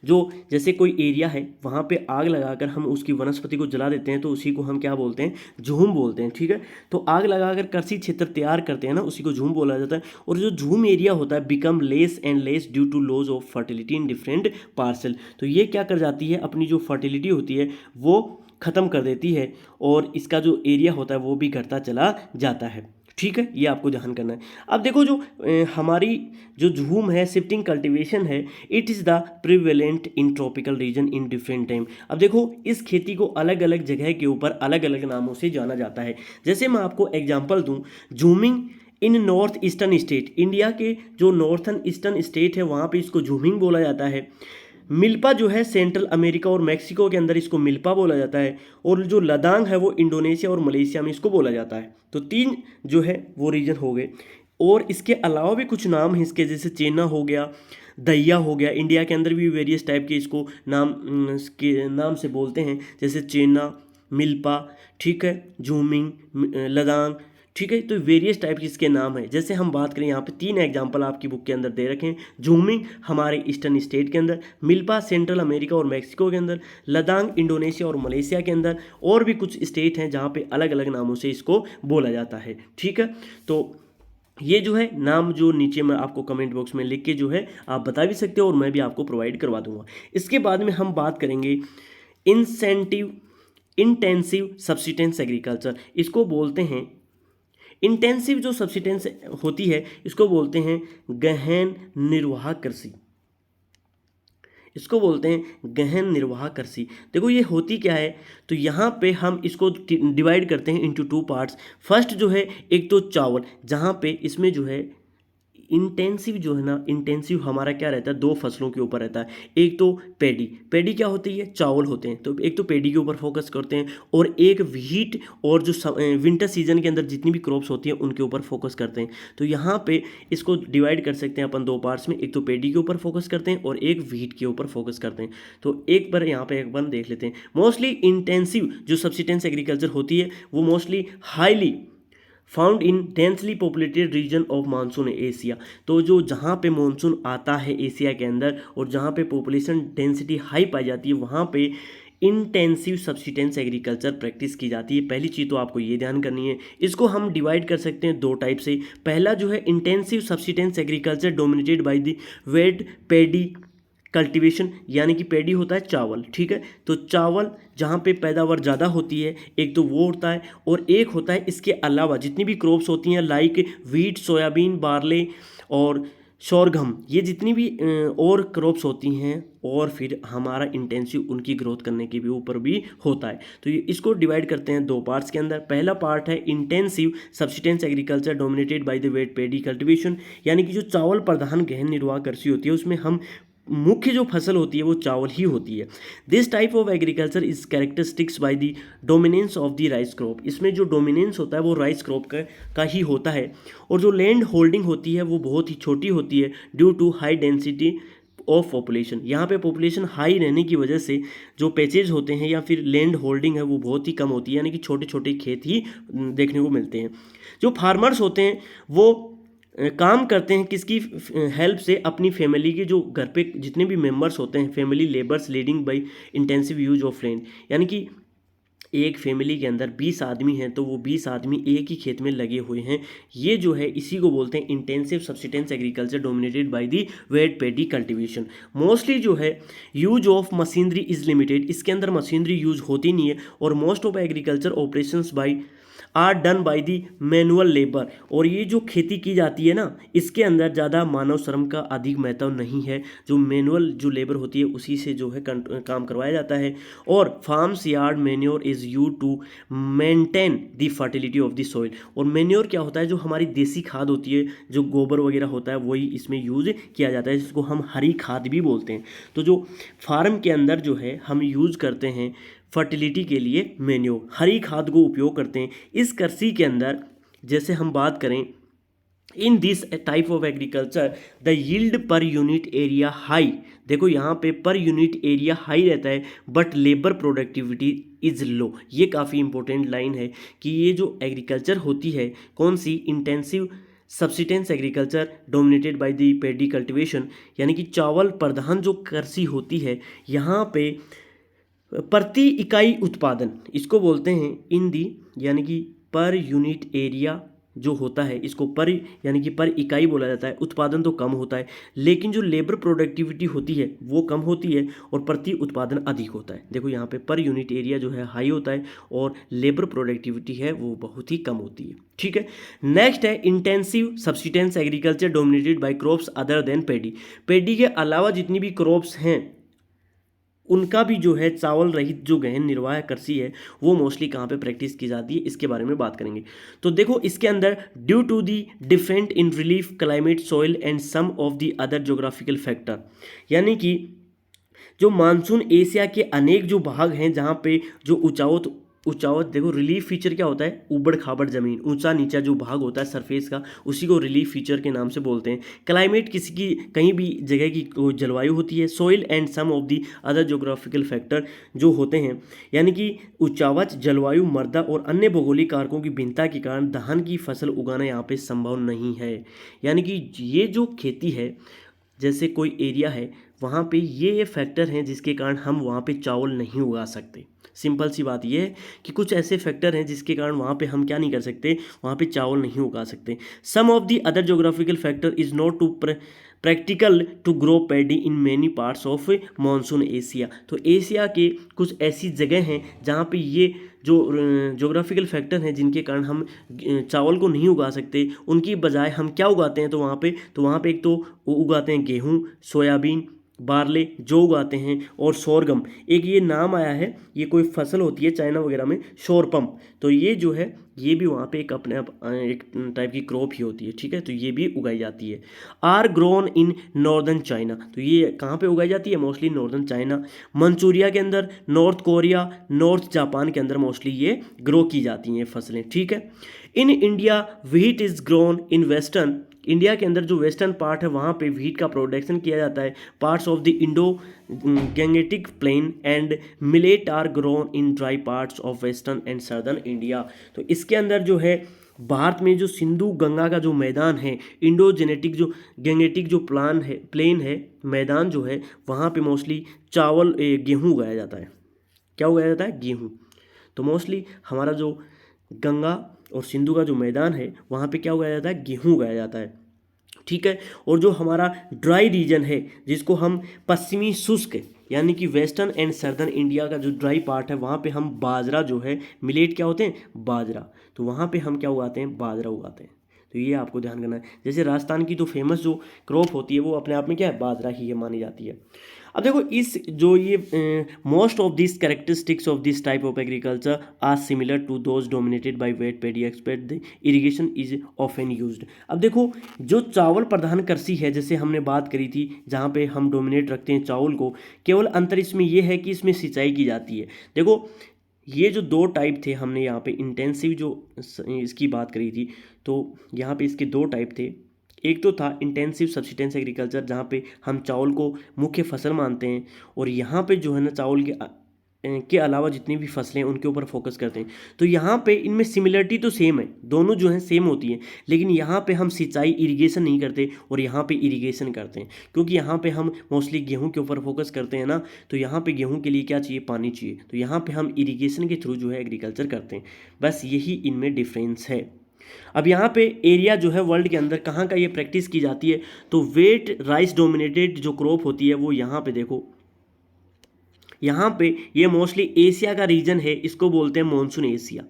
जो जैसे कोई एरिया है वहाँ पे आग लगाकर हम उसकी वनस्पति को जला देते हैं तो उसी को हम क्या बोलते हैं, झूम बोलते हैं। ठीक है, तो आग लगाकर कृषि क्षेत्र तैयार करते हैं ना, उसी को झूम बोला जाता है। और जो झूम एरिया होता है become less and less due to loss of fertility in different parcel. तो ये क्या कर जाती है, अपनी जो फर्टिलिटी होती है वो ख़त्म कर देती है और इसका जो एरिया होता है वो भी घटता चला जाता है। ठीक है, ये आपको ध्यान करना है। अब देखो जो हमारी जो झूम है, शिफ्टिंग कल्टीवेशन है, it is the prevalent in tropical region in different time. अब देखो इस खेती को अलग अलग जगह के ऊपर अलग अलग नामों से जाना जाता है। जैसे मैं आपको एग्जांपल दूं, झूमिंग इन नॉर्थ ईस्टर्न स्टेट, इंडिया के जो नॉर्थन ईस्टर्न स्टेट है वहाँ पे इसको झूमिंग बोला जाता है। मिल्पा जो है सेंट्रल अमेरिका और मैक्सिको के अंदर इसको मिल्पा बोला जाता है। और जो लदांग है वो इंडोनेशिया और मलेशिया में इसको बोला जाता है। तो 3 जो है वो रीजन हो गए। और इसके अलावा भी कुछ नाम हैं इसके, जैसे चेना हो गया, दैया हो गया। इंडिया के अंदर भी वेरियस टाइप के इसको के नाम से बोलते हैं, जैसे चेना, मिल्पा, ठीक है, झूमिंग, लदांग, ठीक है। तो वेरियस टाइप के इसके नाम है। जैसे हम बात करें, यहाँ पे 3 एग्जांपल आपकी बुक के अंदर दे रखे हैं। झूमिंग हमारे ईस्टर्न स्टेट के अंदर, मिल्पा सेंट्रल अमेरिका और मैक्सिको के अंदर, लदांग इंडोनेशिया और मलेशिया के अंदर, और भी कुछ स्टेट हैं जहाँ पे अलग अलग नामों से इसको बोला जाता है। ठीक है, तो ये जो है नाम जो नीचे मैं आपको कमेंट बॉक्स में लिख के जो है आप बता भी सकते हो और मैं भी आपको प्रोवाइड करवा दूंगा। इसके बाद में हम बात करेंगे इंटेंसिव सब्सिस्टेंस एग्रीकल्चर। इसको बोलते हैं इंटेंसिव जो सब्सिस्टेंस होती है इसको बोलते हैं गहन निर्वाह कृषि। इसको बोलते हैं गहन निर्वाह कृषि। देखो ये होती क्या है, तो यहाँ पे हम इसको डिवाइड करते हैं इनटू 2 पार्ट्स। फर्स्ट जो है एक तो चावल, जहाँ पे इसमें जो है इंटेंसिव जो है ना, इंटेंसिव हमारा क्या रहता है, 2 फसलों के ऊपर रहता है। एक तो पेडी, पेडी क्या होती है, चावल होते हैं। तो एक तो पेडी के ऊपर फोकस करते हैं, और एक व्हीट और जो विंटर सीजन के अंदर जितनी भी क्रॉप्स होती हैं उनके ऊपर फोकस करते हैं। तो यहाँ पे इसको डिवाइड कर सकते हैं अपन 2 पार्ट्स में, एक तो पेडी के ऊपर फोकस करते हैं और एक व्हीट के ऊपर फोकस करते हैं। तो एक बार यहाँ पे अपन देख लेते हैं। मोस्टली इंटेंसिव जो सब्सिस्टेंस एग्रीकल्चर होती है वो mostly highly found in densely populated region of monsoon Asia. तो जो जहाँ पे मानसून आता है एशिया के अंदर और जहाँ पे पॉपुलेशन डेंसिटी हाई पाई जाती है वहाँ पे इंटेंसिव सब्सिस्टेंस एग्रीकल्चर प्रैक्टिस की जाती है। पहली चीज़ तो आपको ये ध्यान करनी है। इसको हम डिवाइड कर सकते हैं 2 टाइप से। पहला जो है intensive subsistence agriculture dominated by the wet paddy cultivation, यानी कि पेडी होता है चावल। ठीक है, तो चावल जहाँ पे पैदावार ज़्यादा होती है एक तो वो होता है, और एक होता है इसके अलावा जितनी भी क्रॉप्स होती हैं लाइक वीट, सोयाबीन, बार्ले और शोरगम, ये जितनी भी और क्रॉप्स होती हैं, और फिर हमारा इंटेंसिव उनकी ग्रोथ करने के भी ऊपर भी होता है। तो ये इसको डिवाइड करते हैं 2 पार्ट्स के अंदर। पहला पार्ट है intensive subsistence agriculture dominated by the wet paddy cultivation, यानी कि जो चावल प्रधान गहन निर्वाह कृषि होती है उसमें हम मुख्य जो फसल होती है वो चावल ही होती है। This type of agriculture is characteristics by the dominance of the rice crop. इसमें जो डोमिनेंस होता है वो राइस क्रॉप का ही होता है। और जो लैंड होल्डिंग होती है वो बहुत ही छोटी होती है due to high density of population. यहाँ पे पॉपुलेशन हाई रहने की वजह से जो पैचेज होते हैं या फिर लैंड होल्डिंग है वो बहुत ही कम होती है, यानी कि छोटे छोटे खेत ही देखने को मिलते हैं। जो फार्मर्स होते हैं वो काम करते हैं किसकी हेल्प से, अपनी फैमिली के जो घर पे जितने भी मेंबर्स होते हैं, family labours leading by intensive use of land. यानी कि एक फैमिली के अंदर 20 आदमी हैं तो वो 20 आदमी एक ही खेत में लगे हुए हैं। ये जो है इसी को बोलते हैं intensive subsistence agriculture dominated by the wet paddy cultivation. Mostly जो है use of machinery is limited, इसके अंदर मशीनरी यूज होती नहीं है, और most of agriculture operations by are done by the manual labour. और ये जो खेती की जाती है ना इसके अंदर ज़्यादा मानव श्रम का अधिक महत्व नहीं है, जो मैनुअल जो लेबर होती है उसी से जो है काम करवाया जाता है। और farms yard manure is use to maintain the fertility of the soil. और मैन्योर क्या होता है, जो हमारी देसी खाद होती है, जो गोबर वगैरह होता है वही इसमें यूज किया जाता है, जिसको हम हरी खाद भी बोलते हैं। तो जो फार्म के अंदर जो है हम यूज़ करते हैं फर्टिलिटी के लिए मैन्योर, हरी खाद को उपयोग करते हैं। इस कृषि के अंदर जैसे हम बात करें, in this type of agriculture the yield per unit area high, देखो यहाँ पे पर यूनिट एरिया हाई रहता है but labour productivity is low. ये काफ़ी इंपॉर्टेंट लाइन है कि ये जो एग्रीकल्चर होती है कौन सी, intensive subsistence agriculture dominated by the paddy cultivation, यानी कि चावल प्रधान जो कृषि होती है, यहाँ पे प्रति इकाई उत्पादन इसको बोलते हैं इन दी, यानी कि पर यूनिट एरिया जो होता है इसको पर यानी कि पर इकाई बोला जाता है। उत्पादन तो कम होता है लेकिन जो लेबर प्रोडक्टिविटी होती है वो कम होती है और प्रति उत्पादन अधिक होता है। देखो यहाँ पे पर यूनिट एरिया जो है हाई होता है और लेबर प्रोडक्टिविटी है वो बहुत ही कम होती है। ठीक है, नेक्स्ट है intensive subsistence agriculture dominated by crops other than paddy. Paddy के अलावा जितनी भी क्रॉप्स हैं उनका भी जो है चावल रहित जो गहन निर्वाह कृषि है वो मोस्टली कहाँ पे प्रैक्टिस की जाती है, इसके बारे में बात करेंगे। तो देखो इसके अंदर due to the different in relief climate soil and some of the other geographical factor, यानी कि जो मानसून एशिया के अनेक जो भाग हैं जहाँ पे जो ऊंचावत देखो रिलीफ फीचर क्या होता है, ऊबड़ खाबड़ जमीन, ऊंचा नीचा जो भाग होता है सरफेस का उसी को रिलीफ फीचर के नाम से बोलते हैं। क्लाइमेट किसी की कहीं भी जगह की जलवायु होती है। Soil and some of the other geographical factor जो होते हैं, यानी कि ऊंचावच, जलवायु, मृदा और अन्य भौगोलिक कारकों की भिन्नता के कारण धान की फसल उगाना यहाँ पे संभव नहीं है। यानी कि ये जो खेती है, जैसे कोई एरिया है वहाँ पे ये फैक्टर हैं जिसके कारण हम वहाँ पे चावल नहीं उगा सकते। सिंपल सी बात ये है कि कुछ ऐसे फैक्टर हैं जिसके कारण वहाँ पे हम क्या नहीं कर सकते, वहाँ पे चावल नहीं उगा सकते। Some of the other geographical factor is not too practical to grow paddy in many parts of monsoon Asia. तो एशिया के कुछ ऐसी जगह हैं जहाँ पे ये जो जोग्राफिकल फैक्टर हैं जिनके कारण हम चावल को नहीं उगा सकते, उनकी बजाय हम क्या उगाते हैं, तो वहाँ पे एक तो उगाते हैं गेहूँ, सोयाबीन, बार्ले जो उगाते हैं, और सोरगम एक ये नाम आया है, ये कोई फसल होती है चाइना वगैरह में, शोरपम, तो ये जो है ये भी वहाँ पे एक अपने आप एक टाइप की क्रॉप ही होती है। ठीक है, तो ये भी उगाई जाती है। Are grown in northern China, तो ये कहाँ पे उगाई जाती है, मोस्टली नॉर्दर्न चाइना, मंचूरिया के अंदर, नॉर्थ कोरिया, नॉर्थ जापान के अंदर मोस्टली ये ग्रो की जाती हैं फसलें। ठीक है, in India wheat is grown in western, India के अंदर जो वेस्टर्न पार्ट है वहाँ पे व्हीट का प्रोडक्शन किया जाता है। Parts of the Indo Gangetic plain and millet are grown in dry parts of western and southern India. तो इसके अंदर जो है भारत में जो सिंधु गंगा का जो मैदान है, इंडो जेनेटिक जो गैंगेटिक जो प्लेन है मैदान जो है, वहाँ पे मोस्टली चावल गेहूँ उगाया जाता है। क्या उगाया जाता है, गेहूँ। तो मोस्टली हमारा जो गंगा और सिंधु का जो मैदान है वहाँ पे क्या उगाया जाता है, गेहूँ उगाया जाता है। ठीक है, और जो हमारा ड्राई रीजन है जिसको हम पश्चिमी शुष्क यानी कि वेस्टर्न एंड सदर्न इंडिया का जो ड्राई पार्ट है वहाँ पे हम बाजरा जो है, मिलेट क्या होते हैं, बाजरा, तो वहाँ पे हम क्या उगाते हैं, बाजरा उगाते हैं। तो ये आपको ध्यान करना है। जैसे राजस्थान की तो फेमस जो क्रॉप होती है वो अपने आप में क्या है, बाजरा ही है मानी जाती है। अब देखो इस जो ये most of this characteristics of this type of agriculture are similar to those dominated by wet paddy except the irrigation is often used. अब देखो जो चावल प्रधान कृषि है, जैसे हमने बात करी थी जहाँ पे हम डोमिनेट रखते हैं चावल को, केवल अंतर इसमें यह है कि इसमें सिंचाई की जाती है। देखो ये जो दो टाइप थे, हमने यहाँ पे इंटेंसिव जो इसकी बात करी थी, तो यहाँ पे इसके दो टाइप थे। एक तो था इंटेंसिव सब्सिस्टेंस एग्रीकल्चर जहाँ पे हम चावल को मुख्य फसल मानते हैं, और यहाँ पे जो है ना चावल के अलावा जितनी भी फसलें उनके ऊपर फोकस करते हैं। तो यहाँ पे इनमें सिमिलरिटी तो सेम है, दोनों जो हैं सेम होती हैं, लेकिन यहाँ पे हम सिंचाई इरिगेशन नहीं करते और यहाँ पे इरिगेशन करते हैं, क्योंकि यहाँ पे हम मोस्टली गेहूँ के ऊपर फोकस करते हैं ना, तो यहाँ पे गेहूँ के लिए क्या चाहिए, पानी चाहिए, तो यहाँ पे हम इरिगेशन के थ्रू जो है एग्रीकल्चर करते हैं। बस यही इनमें डिफरेंस है। अब यहाँ पे एरिया जो है वर्ल्ड के अंदर कहाँ का ये प्रैक्टिस की जाती है, तो वेट राइस डोमिनेटेड जो क्रॉप होती है वो यहाँ पे देखो, यहाँ पे ये मोस्टली एशिया का रीजन है, इसको बोलते हैं मॉनसून एशिया।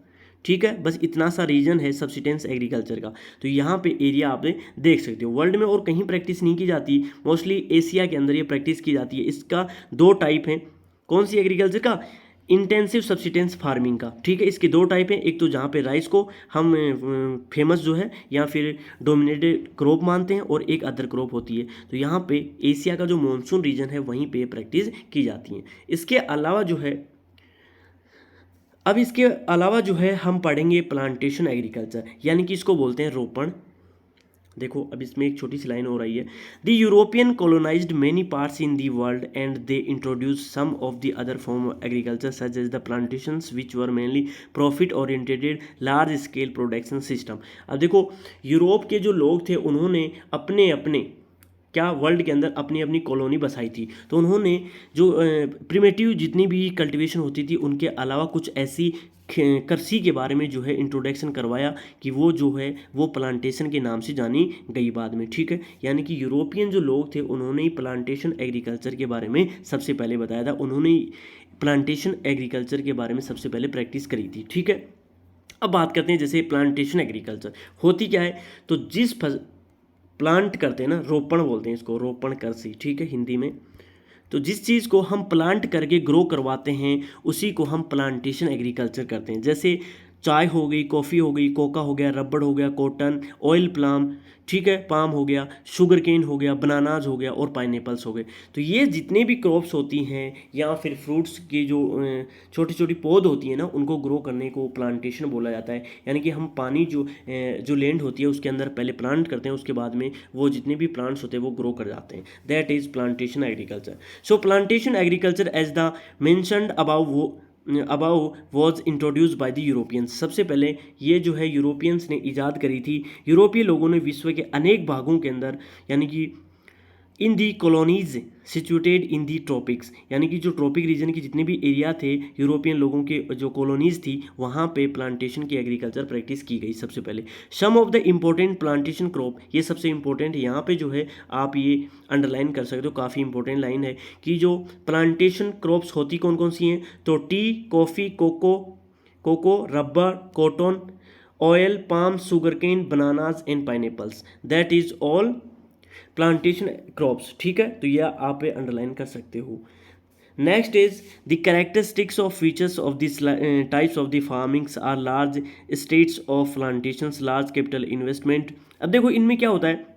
ठीक है, बस इतना सा रीजन है सब्सिस्टेंस एग्रीकल्चर का। तो यहाँ पे एरिया आप देख सकते हो, वर्ल्ड में और कहीं प्रैक्टिस नहीं की जाती, मोस्टली एशिया के अंदर ये प्रैक्टिस की जाती है। इसका दो टाइप है, कौन सी एग्रीकल्चर का, इंटेंसिव सब्सिस्टेंस फार्मिंग का। ठीक है, इसके दो टाइप हैं, एक तो जहाँ पे राइस को हम फेमस जो है या फिर डोमिनेटेड क्रॉप मानते हैं, और एक अदर क्रॉप होती है। तो यहाँ पे एशिया का जो मॉनसून रीजन है वहीं पे प्रैक्टिस की जाती है। इसके अलावा जो है अब इसके अलावा जो है हम पढ़ेंगे प्लांटेशन एग्रीकल्चर, यानी कि इसको बोलते हैं रोपण। देखो अब इसमें एक छोटी सी लाइन हो रही है, the European colonised many parts in the world and they introduce some of the other form of agriculture such as the plantations which were mainly profit oriented large scale production system. अब देखो Europe के जो लोग थे उन्होंने अपने अपने क्या वर्ल्ड के अंदर अपनी अपनी कॉलोनी बसाई थी, तो उन्होंने जो प्रिमेटिव जितनी भी कल्टीवेशन होती थी उनके अलावा कुछ ऐसी कृषि के बारे में जो है इंट्रोडक्शन करवाया कि वो जो है वो प्लांटेशन के नाम से जानी गई बाद में, ठीक है। यानी कि यूरोपियन जो लोग थे उन्होंने ही प्लांटेशन एग्रीकल्चर के बारे में सबसे पहले बताया था, उन्होंने प्लांटेशन एग्रीकल्चर के बारे में सबसे पहले प्रैक्टिस करी थी, ठीक है। अब बात करते हैं जैसे प्लांटेशन एग्रीकल्चर होती क्या है, तो जिस प्लांट करते हैं ना, रोपण बोलते हैं इसको, रोपण कृषि, ठीक है हिंदी में। तो जिस चीज़ को हम प्लांट करके ग्रो करवाते हैं उसी को हम प्लांटेशन एग्रीकल्चर करते हैं। जैसे चाय हो गई, कॉफ़ी हो गई, कोका हो गया, रबड़ हो गया, कॉटन, ऑयल प्लाम, ठीक है, पाम हो गया, शुगर केन हो गया, बनानाज हो गया और पाइनएप्पल्स हो गए। तो ये जितने भी क्रॉप्स होती हैं या फिर फ्रूट्स की जो छोटी छोटी पौध होती है ना, उनको ग्रो करने को प्लांटेशन बोला जाता है। यानी कि हम पानी जो लैंड होती है उसके अंदर पहले प्लांट करते हैं, उसके बाद में वो जितने भी प्लांट्स होते हैं वो ग्रो कर जाते हैं। That is plantation agriculture. So plantation agriculture as the mentioned above was introduce by the Europeans. सबसे पहले ये जो है यूरोपियंस ने ईजाद करी थी। यूरोपीय लोगों ने विश्व के अनेक भागों के अंदर, यानी कि in the colonies situated in the tropics, यानी कि जो ट्रॉपिक रीजन के जितने भी एरिया थे यूरोपियन लोगों के जो कॉलोनीज थी वहाँ पे प्लांटेशन की एग्रीकल्चर प्रैक्टिस की गई सबसे पहले। Some of the important plantation crop, ये सबसे इंपॉर्टेंट है यहाँ पे जो है आप ये अंडरलाइन कर सकते हो, काफ़ी इंपॉर्टेंट लाइन है कि जो प्लांटेशन क्रॉप्स होती कौन कौन सी हैं, तो tea, coffee, cocoa, rubber, cotton, oil, palm, sugar cane, bananas and pineapples, that is all plantation crops, ठीक है। तो यह आप अंडरलाइन कर सकते हो। Next is the characteristics of features of this types of the farmings are large states of plantations, large capital investment. अब देखो इनमें क्या होता है,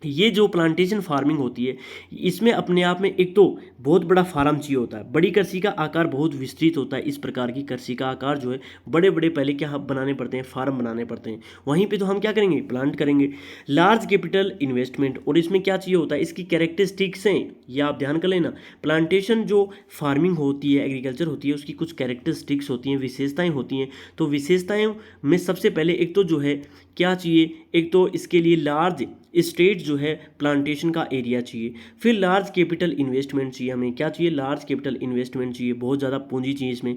ये जो प्लांटेशन फार्मिंग होती है इसमें अपने आप में एक तो बहुत बड़ा फार्म चाहिए होता है, बड़ी कृषि का आकार बहुत विस्तृत होता है। इस प्रकार की कृषि का आकार जो है बड़े बड़े पहले क्या बनाने पड़ते हैं, फार्म बनाने पड़ते हैं, वहीं पे तो हम क्या करेंगे, प्लांट करेंगे। लार्ज कैपिटल इन्वेस्टमेंट, और इसमें क्या चाहिए होता है, इसकी कैरेक्टरिस्टिक्स हैं, ये आप ध्यान कर लेना। प्लांटेशन जो फार्मिंग होती है, एग्रीकल्चर होती है, उसकी कुछ कैरेक्टरिस्टिक्स होती हैं, विशेषताएँ होती हैं। तो विशेषताएँ में सबसे पहले एक तो जो है क्या चाहिए, एक तो इसके लिए लार्ज स्टेट जो है प्लांटेशन का एरिया चाहिए, फिर लार्ज कैपिटल इन्वेस्टमेंट चाहिए, हमें क्या चाहिए, लार्ज कैपिटल इन्वेस्टमेंट चाहिए, बहुत ज़्यादा पूंजी चाहिए इसमें,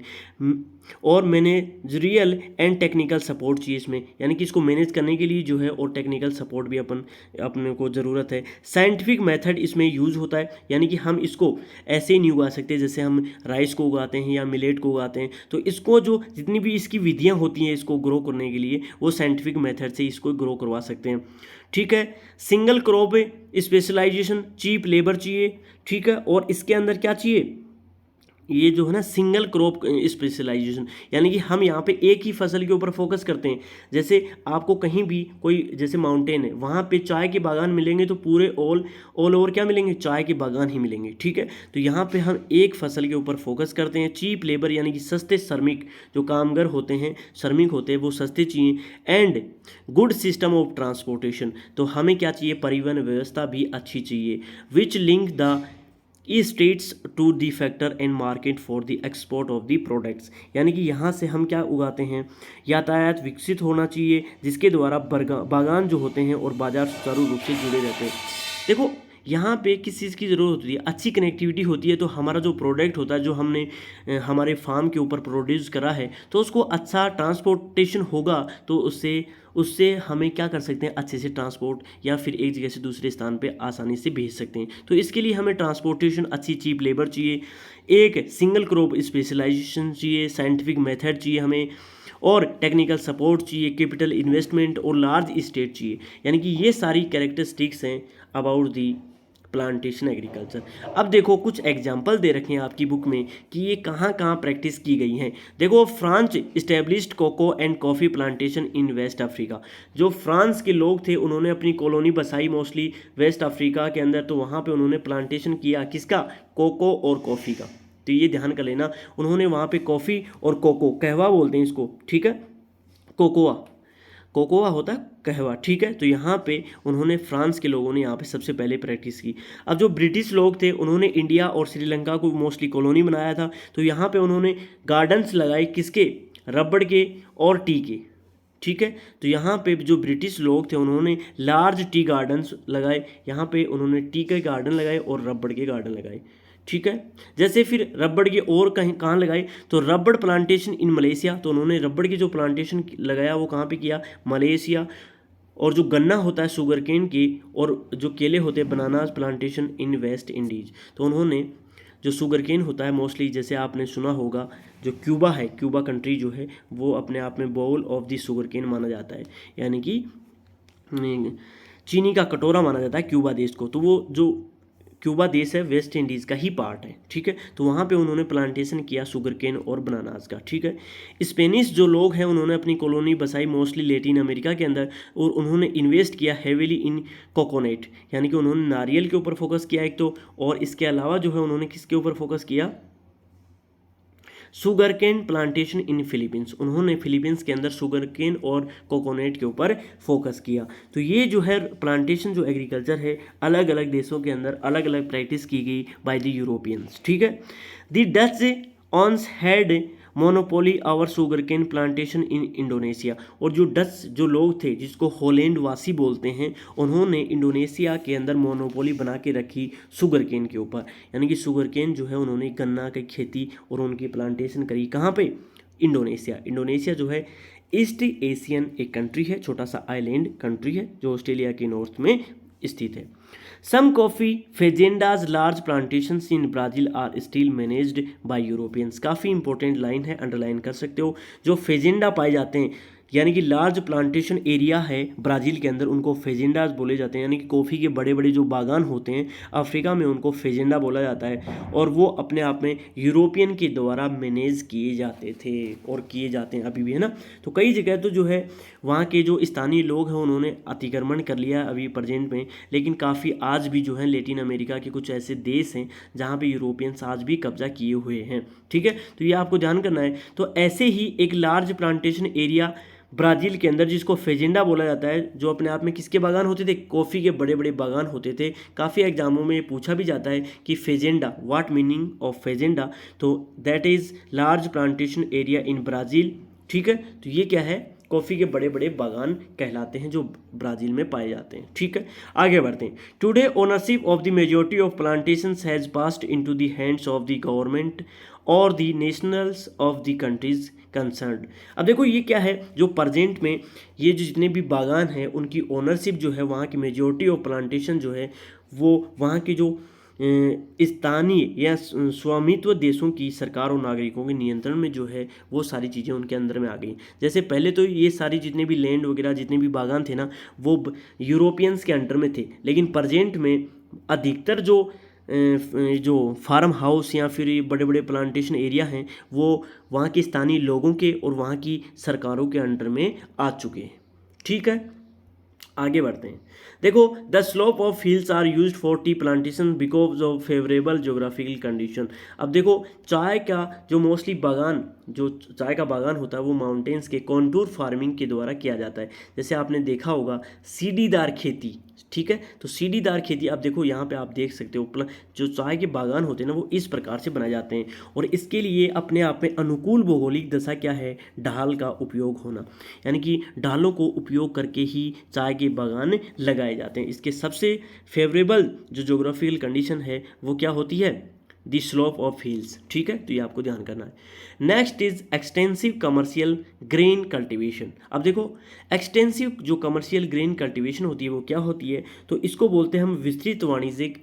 और मैनेजरियल एंड टेक्निकल सपोर्ट चाहिए इसमें, यानी कि इसको मैनेज करने के लिए जो है और टेक्निकल सपोर्ट भी अपने को ज़रूरत है। साइंटिफिक मेथड इसमें यूज़ होता है, यानी कि हम इसको ऐसे ही नहीं उगा सकते जैसे हम राइस को उगाते हैं या मिलेट को उगाते हैं। तो इसको जो जितनी भी इसकी विधियाँ होती हैं इसको ग्रो करने के लिए, वो साइंटिफिक मेथड से इसको ग्रो करवा सकते हैं, ठीक है। Single crop specialisation, cheap labour चाहिए, ठीक है। और इसके अंदर क्या चाहिए, ये जो है ना सिंगल क्रॉप स्पेशलाइजेशन, यानी कि हम यहाँ पे एक ही फसल के ऊपर फोकस करते हैं। जैसे आपको कहीं भी कोई जैसे माउंटेन है, वहाँ पे चाय के बागान मिलेंगे तो पूरे ऑल ओवर क्या मिलेंगे, चाय के बागान ही मिलेंगे, ठीक है। तो यहाँ पे हम एक फसल के ऊपर फोकस करते हैं। चीप लेबर, यानी कि सस्ते श्रमिक, जो कामगार होते हैं, श्रमिक होते हैं, वो सस्ते चाहिए। And good system of transportation, तो हमें क्या चाहिए, परिवहन व्यवस्था भी अच्छी चाहिए। Which link the states to the factor and market for the export of the products, यानी कि यहाँ से हम क्या उगाते हैं, यातायात विकसित होना चाहिए जिसके द्वारा बागान जो होते हैं और बाजार सुचारू रूप से जुड़े रहते हैं। देखो यहाँ पे किस चीज़ की ज़रूरत होती है, अच्छी कनेक्टिविटी होती है, तो हमारा जो प्रोडक्ट होता है जो हमने हमारे फार्म के ऊपर प्रोड्यूस करा है, तो उसको अच्छा ट्रांसपोर्टेशन होगा, तो उससे हमें क्या कर सकते हैं, अच्छे से ट्रांसपोर्ट या फिर एक जगह से दूसरे स्थान पे आसानी से भेज सकते हैं। तो इसके लिए हमें ट्रांसपोर्टेशन, अच्छी चीप लेबर चाहिए, एक सिंगल क्रॉप स्पेशलाइजेशन चाहिए, साइंटिफिक मेथड चाहिए हमें, और टेक्निकल सपोर्ट चाहिए, कैपिटल इन्वेस्टमेंट और लार्ज स्टेट चाहिए। यानी कि ये सारी कैरेक्टरिस्टिक्स हैं अबाउट दी प्लांटेशन एग्रीकल्चर। अब देखो कुछ एग्जाम्पल दे रखे हैं आपकी बुक में कि ये कहाँ कहाँ प्रैक्टिस की गई हैं। देखो France established cocoa and coffee plantation in West Africa, जो फ्रांस के लोग थे उन्होंने अपनी कॉलोनी बसाई मोस्टली वेस्ट अफ्रीका के अंदर, तो वहाँ पे उन्होंने प्लांटेशन किया किसका, कोको और कॉफ़ी का, तो ये ध्यान कर लेना। उन्होंने वहाँ पे कॉफ़ी और कोको, कहवा बोलते हैं इसको, ठीक है, कोकोआ, कोकोआ होता है कहवा, ठीक है। तो यहाँ पे उन्होंने फ्रांस के लोगों ने यहाँ पे सबसे पहले प्रैक्टिस की। अब जो ब्रिटिश लोग थे उन्होंने इंडिया और श्रीलंका को मोस्टली कॉलोनी बनाया था, तो यहाँ पे उन्होंने गार्डन्स लगाए, किसके, रबड़ के और टी के, ठीक है। तो यहाँ पे जो ब्रिटिश लोग थे उन्होंने लार्ज टी गार्डन्स लगाए, यहाँ पे उन्होंने टी के गार्डन लगाए और रबड़ के गार्डन लगाए, ठीक है। जैसे फिर रबड़ के और कहीं कहाँ लगाए, तो रबड़ प्लांटेशन इन मलेशिया, तो उन्होंने रबड़ की जो प्लांटेशन लगाया वो कहाँ पे किया, मलेशिया। और जो गन्ना होता है शुगर केन की, और जो केले होते हैं bananas plantation in West Indies, तो उन्होंने जो शुगर केन होता है मोस्टली, जैसे आपने सुना होगा, जो क्यूबा है, क्यूबा कंट्री जो है वो अपने आप में bowl of the sugar cane माना जाता है, यानी कि चीनी का कटोरा माना जाता है क्यूबा देश को। तो वो जो क्यूबा देश है वेस्ट इंडीज़ का ही पार्ट है, ठीक है। तो वहाँ पे उन्होंने प्लांटेशन किया शुगर केन और बनानास का, ठीक है। स्पेनिश जो लोग हैं उन्होंने अपनी कॉलोनी बसाई मोस्टली लेटिन अमेरिका के अंदर, और उन्होंने इन्वेस्ट किया हेविली इन कोकोनट, यानी कि उन्होंने नारियल के ऊपर फोकस किया एक तो, और इसके अलावा जो है उन्होंने किसके ऊपर फोकस किया, sugar cane plantation in Philippines, उन्होंने फिलीपींस के अंदर शुगर केन और कोकोनट के ऊपर फोकस किया। तो ये जो है प्लांटेशन जो एग्रीकल्चर है अलग अलग देशों के अंदर अलग अलग प्रैक्टिस की गई बाय द यूरोपियंस, ठीक है। The Dutch once had monopoly over sugar cane plantation in Indonesia, और जो डच जो लोग थे जिसको होलैंड वासी बोलते हैं, उन्होंने इंडोनेशिया के अंदर मोनोपोली बना के रखी शुगर केन के ऊपर, यानी कि शुगर केन जो है उन्होंने गन्ना की खेती और उनकी प्लांटेशन करी कहाँ पे, इंडोनेशिया। इंडोनेशिया जो है ईस्ट एशियन एक कंट्री है, छोटा सा आइलैंड कंट्री है जो ऑस्ट्रेलिया के नॉर्थ में स्थित है। Some coffee fazendas large plantations in Brazil are still managed by Europeans, काफ़ी इंपॉर्टेंट लाइन है, अंडरलाइन कर सकते हो। जो फेजेंडा पाए जाते हैं, यानी कि लार्ज प्लांटेशन एरिया है ब्राज़ील के अंदर, उनको फेजेंडाज बोले जाते हैं, यानी कि कॉफ़ी के बड़े बड़े जो बागान होते हैं अफ्रीका में उनको फेजेंडा बोला जाता है, और वो अपने आप में यूरोपियन के द्वारा मैनेज किए जाते थे और किए जाते हैं अभी भी, है ना। तो कई जगह तो जो है वहाँ के जो स्थानीय लोग हैं उन्होंने अतिक्रमण कर लिया अभी प्रेजेंट में, लेकिन काफ़ी आज भी जो है लेटिन अमेरिका के कुछ ऐसे देश हैं जहाँ पे यूरोपियंस आज भी कब्जा किए हुए हैं, ठीक है। तो ये आपको ध्यान करना है। तो ऐसे ही एक लार्ज प्लांटेशन एरिया ब्राज़ील के अंदर जिसको फेजेंडा बोला जाता है, जो अपने आप में किसके बागान होते थे, कॉफ़ी के बड़े बड़े बागान होते थे। काफ़ी एग्जामों में पूछा भी जाता है कि फेजेंडा, व्हाट मीनिंग ऑफ फेजेंडा, तो that is large plantation area in Brazil, ठीक है। तो ये क्या है, कॉफ़ी के बड़े बड़े बागान कहलाते हैं जो ब्राज़ील में पाए जाते हैं, ठीक है। आगे बढ़ते हैं। Today ownership of the majority of plantations has passed into the hands of the government और the nationals of the countries concerned. अब देखो ये क्या है, जो प्रेजेंट में ये जो जितने भी बागान हैं उनकी ओनरशिप जो है, वहाँ की मेजॉरिटी ऑफ प्लांटेशन जो है वो वहाँ के जो स्थानीय या स्वामित्व देशों की सरकार और नागरिकों के नियंत्रण में जो है वो सारी चीज़ें उनके अंदर में आ गई। जैसे पहले तो ये सारी जितने भी लैंड वगैरह जितने भी बागान थे ना वो यूरोपियंस के अंडर में थे, लेकिन प्रेजेंट में अधिकतर जो फार्म हाउस या फिर बड़े बड़े प्लांटेशन एरिया हैं वो वहाँ के स्थानीय लोगों के और वहाँ की सरकारों के अंडर में आ चुके हैं, ठीक है। आगे बढ़ते हैं। देखो, the slope of hills are used for tea plantation because of favourable geographical condition. अब देखो चाय का जो मोस्टली बागान, जो चाय का बागान होता है वो माउंटेन्स के कॉन्टूर फार्मिंग के द्वारा किया जाता है। जैसे आपने देखा होगा सीढ़ीदार खेती, ठीक है। तो सीढ़ीदार खेती, अब देखो यहाँ पे आप देख सकते हो जो चाय के बागान होते हैं ना वो इस प्रकार से बनाए जाते हैं, और इसके लिए अपने आप में अनुकूल भौगोलिक दशा क्या है, ढाल का उपयोग होना, यानी कि ढालों को उपयोग करके ही चाय के बागान लगाए जाते हैं। इसके सबसे फेवरेबल जो जोग्राफिकल कंडीशन है वो क्या होती है, द स्लोप ऑफ हिल्स, ठीक है। तो ये आपको ध्यान करना है। Next is extensive commercial grain cultivation. अब देखो एक्सटेंसिव जो कमर्शियल ग्रेन कल्टीवेशन होती है वो क्या होती है, तो इसको बोलते हैं हम विस्तृत वाणिज्यिक,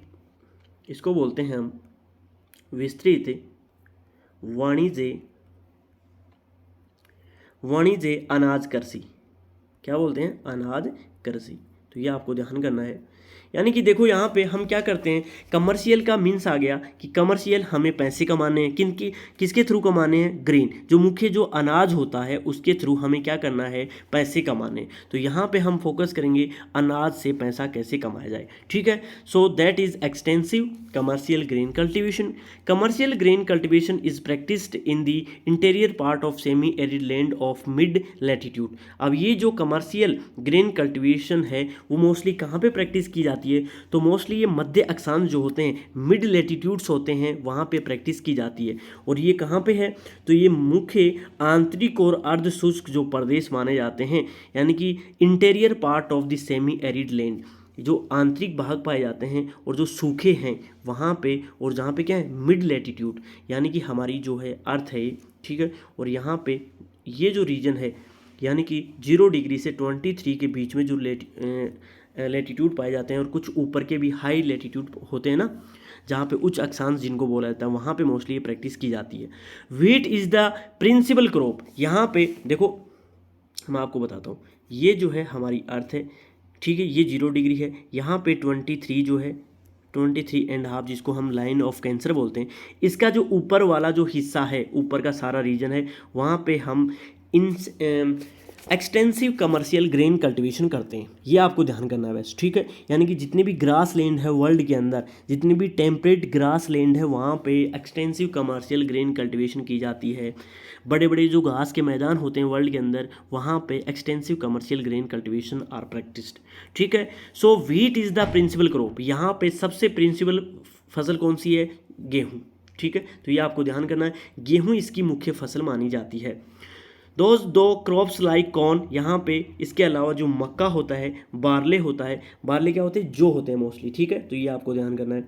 इसको बोलते हैं हम विस्तृत वाणिज्य अनाज कृषि, क्या बोलते हैं, अनाज कृषि। तो ये आपको ध्यान करना है। यानी कि देखो यहाँ पे हम क्या करते हैं, कमर्शियल का मीन्स आ गया कि कमर्शियल हमें पैसे कमाने हैं, किसके थ्रू कमाने हैं, ग्रेन जो मुख्य जो अनाज होता है उसके थ्रू हमें क्या करना है, पैसे कमाने। तो यहाँ पे हम फोकस करेंगे अनाज से पैसा कैसे कमाया जाए, ठीक है। So that is extensive commercial grain cultivation. Commercial grain cultivation is practised in the interior part of semi arid land of mid latitude. अब ये जो कमर्शियल ग्रेन कल्टिवेशन है वो मोस्टली कहाँ पे प्रैक्टिस की जाती है, तो मोस्टली ये मध्य अक्षांश जो होते हैं, मिड लैटिट्यूड्स होते हैं, वहाँ पे प्रैक्टिस की जाती है। और ये कहाँ पे है, तो ये मुख्य आंतरिक और अर्ध शुष्क जो प्रदेश माने जाते हैं, यानी कि interior part of the semi arid land, जो आंतरिक भाग पाए जाते हैं और जो सूखे हैं वहाँ पे, और जहाँ पे क्या है, मिड लैटिट्यूड, यानी कि हमारी जो है अर्थ है, ठीक है। और यहाँ पे ये जो रीजन है, यानी कि 0 डिग्री से 23 के बीच में जो लैटिट्यूड पाए जाते हैं, और कुछ ऊपर के भी हाई लैटिट्यूड होते हैं ना, जहाँ पे उच्च अक्षांश जिनको बोला जाता है, वहाँ पे मोस्टली ये प्रैक्टिस की जाती है। Wheat is the principal crop. यहाँ पे देखो मैं आपको बताता हूँ, ये जो है हमारी अर्थ है, ठीक है, ये 0 डिग्री है, यहाँ पे 23 जो है, 23.5 जिसको हम लाइन ऑफ कैंसर बोलते हैं, इसका जो ऊपर वाला जो हिस्सा है, ऊपर का सारा रीजन है, वहाँ पे हम इन एक्सटेंसिव कमर्शियल ग्रेन कल्टीवेशन करते हैं। ये आपको ध्यान करना है बस, ठीक है। यानी कि जितने भी ग्रास लैंड है वर्ल्ड के अंदर, जितने भी टेम्परेट ग्रास लैंड है, वहाँ पे एक्सटेंसिव कमर्शियल ग्रेन कल्टीवेशन की जाती है। बड़े बड़े जो घास के मैदान होते हैं वर्ल्ड के अंदर, वहाँ पे extensive commercial grain cultivation are practised, ठीक है। So wheat is the principal crop. यहाँ पे सबसे प्रिंसिपल फसल कौन सी है, गेहूँ, ठीक है। तो ये आपको ध्यान करना है, गेहूँ इसकी मुख्य फसल मानी जाती है। दो क्रॉप्स लाइक कॉर्न, यहाँ पे इसके अलावा जो मक्का होता है, बार्ले होता है, बार्ले क्या होते हैं, जो होते हैं मोस्टली, ठीक है। तो ये आपको ध्यान करना है।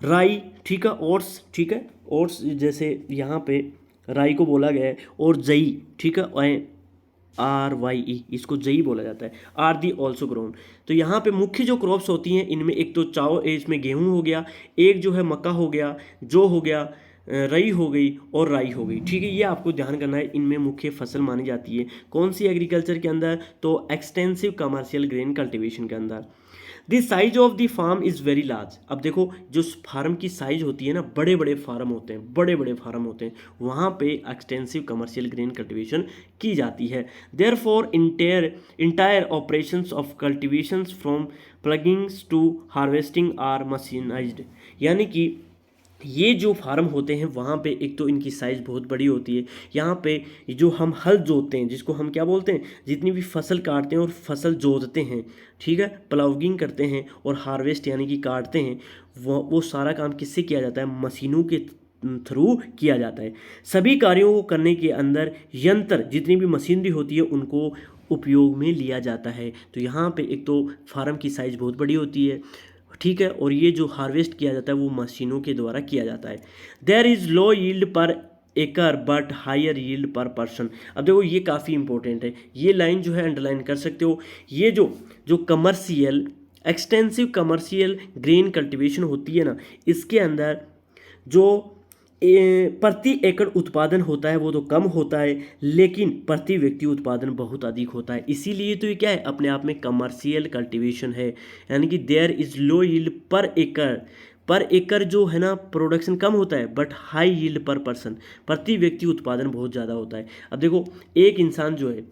राई, ठीक है, ओट्स, ठीक है, ओट्स जैसे यहाँ पे राई को बोला गया है, और जई, ठीक है, RYE इसको जई बोला जाता है, आर दी ऑल्सो ग्रोन। तो यहाँ पे मुख्य जो क्रॉप्स होती हैं, इनमें एक तो इसमें गेहूँ हो गया, एक जो है मक्का हो गया, जो हो गया, रई हो गई और राई हो गई, ठीक है। ये आपको ध्यान करना है, इनमें मुख्य फसल मानी जाती है कौन सी एग्रीकल्चर के अंदर, तो एक्सटेंसिव कमर्शियल ग्रेन कल्टीवेशन के अंदर। The size of the farm is very large. अब देखो जो फार्म की साइज होती है ना, बड़े बड़े फार्म होते हैं, बड़े बड़े फार्म होते हैं, वहाँ पे एक्सटेंसिव कमर्शियल ग्रेन कल्टीवेशन की जाती है। Therefore entire operations of cultivation from ploughings to harvesting are mechanised. यानी कि ये जो फार्म होते हैं वहाँ पे एक तो इनकी साइज़ बहुत बड़ी होती है। यहाँ पे जो हम हल जोतते हैं, जिसको हम क्या बोलते हैं, जितनी भी फसल काटते हैं और फसल जोतते हैं, ठीक है, प्लाउगिंग करते हैं और हार्वेस्ट यानी कि काटते हैं, वो सारा काम किससे किया जाता है, मशीनों के थ्रू किया जाता है। सभी कार्यों को करने के अंदर यंत्र, जितनी भी मशीनरी होती है, उनको उपयोग में लिया जाता है। तो यहाँ पे एक तो फार्म की साइज़ बहुत बड़ी होती है, ठीक है, और ये जो हार्वेस्ट किया जाता है वो मशीनों के द्वारा किया जाता है। देयर इज़ लो यील्ड पर एकड़ बट हायर यील्ड पर पर्सन। अब देखो ये काफ़ी इंपॉर्टेंट है, ये लाइन जो है अंडरलाइन कर सकते हो। ये जो commercial extensive commercial grain cultivation होती है ना, इसके अंदर जो प्रति एकड़ उत्पादन होता है वो तो कम होता है, लेकिन प्रति व्यक्ति उत्पादन बहुत अधिक होता है। इसीलिए तो ये क्या है, अपने आप में कमर्शियल कल्टीवेशन है। यानी कि देयर इज़ लो यील्ड पर एकड़ जो है ना प्रोडक्शन कम होता है, बट हाई यील्ड पर पर्सन, प्रति व्यक्ति उत्पादन बहुत ज़्यादा होता है। अब देखो एक इंसान जो है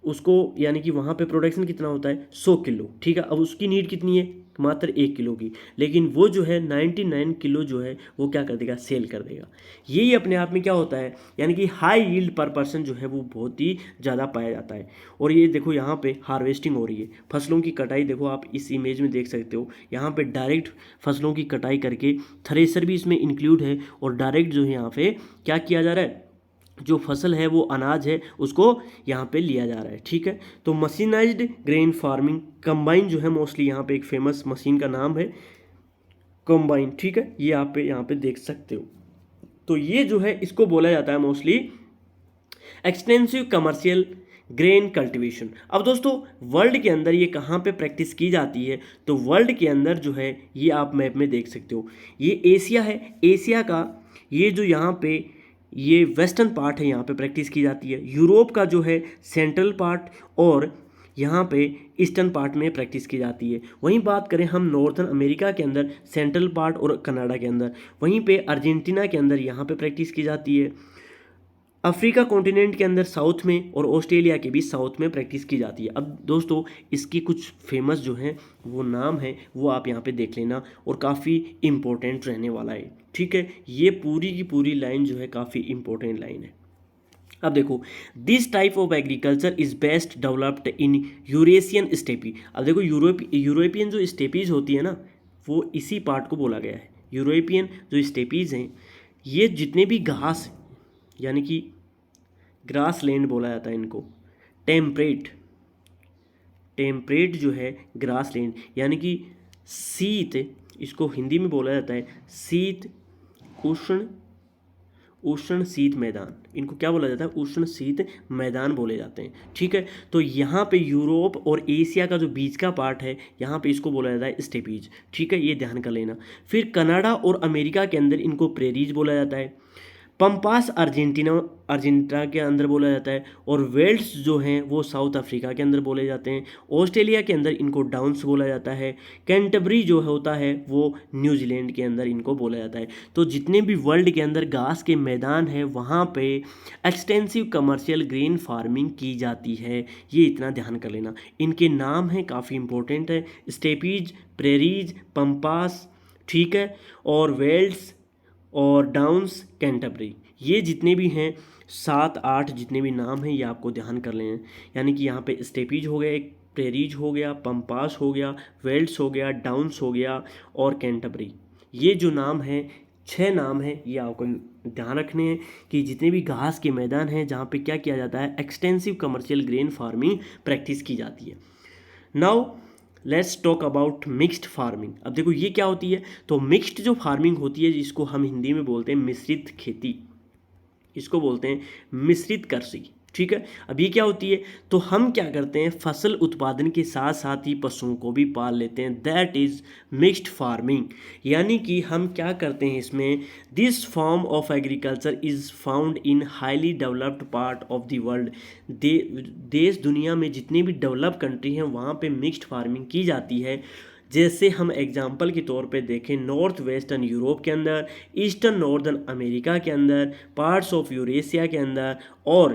उसको यानी कि वहाँ पे प्रोडक्शन कितना होता है, 100 किलो, ठीक है। अब उसकी नीड कितनी है, मात्र 1 किलो की, लेकिन वो जो है 99 किलो जो है वो क्या कर देगा, सेल कर देगा। यही अपने आप में क्या होता है, यानी कि हाई यील्ड पर पर्सन जो है वो बहुत ही ज़्यादा पाया जाता है। और ये देखो यहाँ पे हार्वेस्टिंग हो रही है, फसलों की कटाई, देखो आप इस इमेज में देख सकते हो, यहाँ पे डायरेक्ट फसलों की कटाई करके थ्रेसर भी इसमें इंक्लूड है, और डायरेक्ट जो है यहाँ पे क्या किया जा रहा है, जो फसल है वो अनाज है उसको यहाँ पे लिया जा रहा है, ठीक है। तो मशीनाइज्ड ग्रेन फार्मिंग कंबाइन जो है मोस्टली यहाँ पे एक फेमस मशीन का नाम है कंबाइन, ठीक है, ये आप यहाँ पे देख सकते हो। तो ये जो है इसको बोला जाता है mostly extensive commercial grain cultivation. अब दोस्तों वर्ल्ड के अंदर ये कहाँ पे प्रैक्टिस की जाती है, तो वर्ल्ड के अंदर जो है ये आप मैप में देख सकते हो, ये एशिया है, एशिया का ये जो यहाँ पे ये वेस्टर्न पार्ट है, यहाँ पे प्रैक्टिस की जाती है। यूरोप का जो है सेंट्रल पार्ट, और यहाँ पे ईस्टर्न पार्ट में प्रैक्टिस की जाती है। वहीं बात करें हम नॉर्थन अमेरिका के अंदर सेंट्रल पार्ट और कनाडा के अंदर, वहीं पे अर्जेंटीना के अंदर यहाँ पे प्रैक्टिस की जाती है। अफ्रीका कॉन्टिनेंट के अंदर साउथ में और ऑस्ट्रेलिया के भी साउथ में प्रैक्टिस की जाती है। अब दोस्तों इसकी कुछ फेमस जो हैं वो नाम है वो आप यहाँ पे देख लेना और काफ़ी इम्पोर्टेंट रहने वाला है, ठीक है। ये पूरी की पूरी लाइन जो है काफ़ी इम्पोर्टेंट लाइन है। अब देखो, this type of agriculture is best developed in Eurasian steppe. अब देखो यूरोपियन जो स्टेपीज होती है ना, वो इसी पार्ट को बोला गया है। यूरोपियन जो स्टेपीज हैं, ये जितने भी घास यानी कि ग्रास लैंड बोला जाता है इनको, टेम्परेट जो है ग्रास लैंड यानी कि शीत, इसको हिंदी में बोला जाता है शीत उष्ण शीत मैदान। इनको क्या बोला जाता है? उष्ण शीत मैदान बोले जाते हैं, ठीक है। तो यहाँ पे यूरोप और एशिया का जो बीच का पार्ट है, यहाँ पे इसको बोला जाता है स्टेपीज, ठीक है, ये ध्यान कर लेना। फिर कनाडा और अमेरिका के अंदर इनको प्रेरीज बोला जाता है। पंपास अर्जेंटीना के अंदर बोला जाता है। और वेल्स जो हैं वो साउथ अफ्रीका के अंदर बोले जाते हैं। ऑस्ट्रेलिया के अंदर इनको डाउन्स बोला जाता है। कैंटरबरी जो होता है वो न्यूजीलैंड के अंदर इनको बोला जाता है। तो जितने भी वर्ल्ड के अंदर घास के मैदान है वहाँ पे एक्सटेंसिव कमर्शियल ग्रेन फार्मिंग की जाती है, ये इतना ध्यान कर लेना। इनके नाम हैं काफ़ी इंपॉर्टेंट है, स्टेपीज, प्रेरीज, पंपास, ठीक है, और वेल्स और डाउन्स, कैंटरबरी, ये जितने भी हैं 7-8 जितने भी नाम हैं ये आपको ध्यान कर लें। यानी कि यहाँ पे स्टेपीज हो गया, एक प्रेरीज हो गया, पंपास हो गया, वेल्स हो गया, डाउन्स हो गया और कैंटरबरी। ये जो नाम हैं 6 नाम हैं, ये आपको ध्यान रखने हैं कि जितने भी घास के मैदान हैं जहाँ पे क्या किया जाता है, extensive commercial grain farming practice की जाती है। Now let's talk about mixed farming. अब देखो ये क्या होती है, तो मिक्स्ड जो फार्मिंग होती है जिसको हम हिंदी में बोलते हैं मिश्रित खेती, इसको बोलते हैं मिश्रित कृषि, ठीक है। अब ये क्या होती है, तो हम क्या करते हैं, फसल उत्पादन के साथ साथ ही पशुओं को भी पाल लेते हैं, दैट इज मिक्स्ड फार्मिंग। यानी कि हम क्या करते हैं इसमें, this form of agriculture is found in highly developed part of the world. देश दुनिया में जितनी भी डेवलप कंट्री हैं वहाँ पे मिक्स्ड फार्मिंग की जाती है। जैसे हम एग्जाम्पल के तौर पे देखें, नॉर्थ वेस्टर्न यूरोप के अंदर, ईस्टर्न नॉर्दर्न अमेरिका के अंदर, पार्ट्स ऑफ यूरेशिया के अंदर और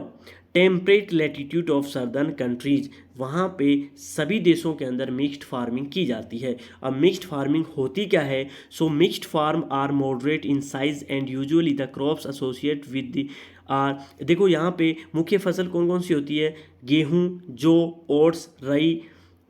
temperate latitude of southern countries, वहाँ पे सभी देशों के अंदर मिक्स्ड फार्मिंग की जाती है। अब मिक्स्ड फार्मिंग होती क्या है, so mixed farm are moderate in size and usually the crops associate with the are. देखो यहाँ पे मुख्य फसल कौन कौन सी होती है, गेहूँ, जौ, ओट्स, राई,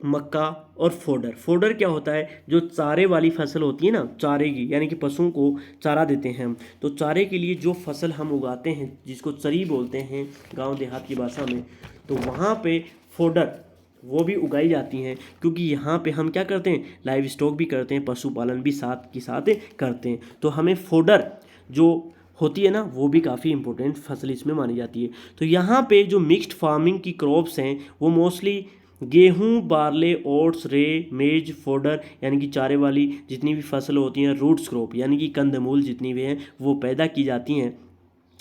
मक्का और फोडर। फोडर क्या होता है, जो चारे वाली फसल होती है ना, चारे की, यानी कि पशुओं को चारा देते हैं हम, तो चारे के लिए जो फसल हम उगाते हैं जिसको चरी बोलते हैं गांव देहात की भाषा में, तो वहाँ पे फोडर वो भी उगाई जाती हैं। क्योंकि यहाँ पे हम क्या करते हैं, लाइव स्टॉक भी करते हैं, पशुपालन भी साथ के साथ करते हैं, तो हमें फोडर जो होती है ना वो भी काफ़ी इंपॉर्टेंट फसल इसमें मानी जाती है। तो यहाँ पे जो मिक्स्ड फार्मिंग की क्रॉप्स हैं वो मोस्टली गेहूं, बार्ले, ओट्स, रे, मेज, फोडर यानी कि चारे वाली जितनी भी फसल होती हैं, रूट्स क्रॉप यानी कि कंदमूल जितनी भी हैं वो पैदा की जाती हैं।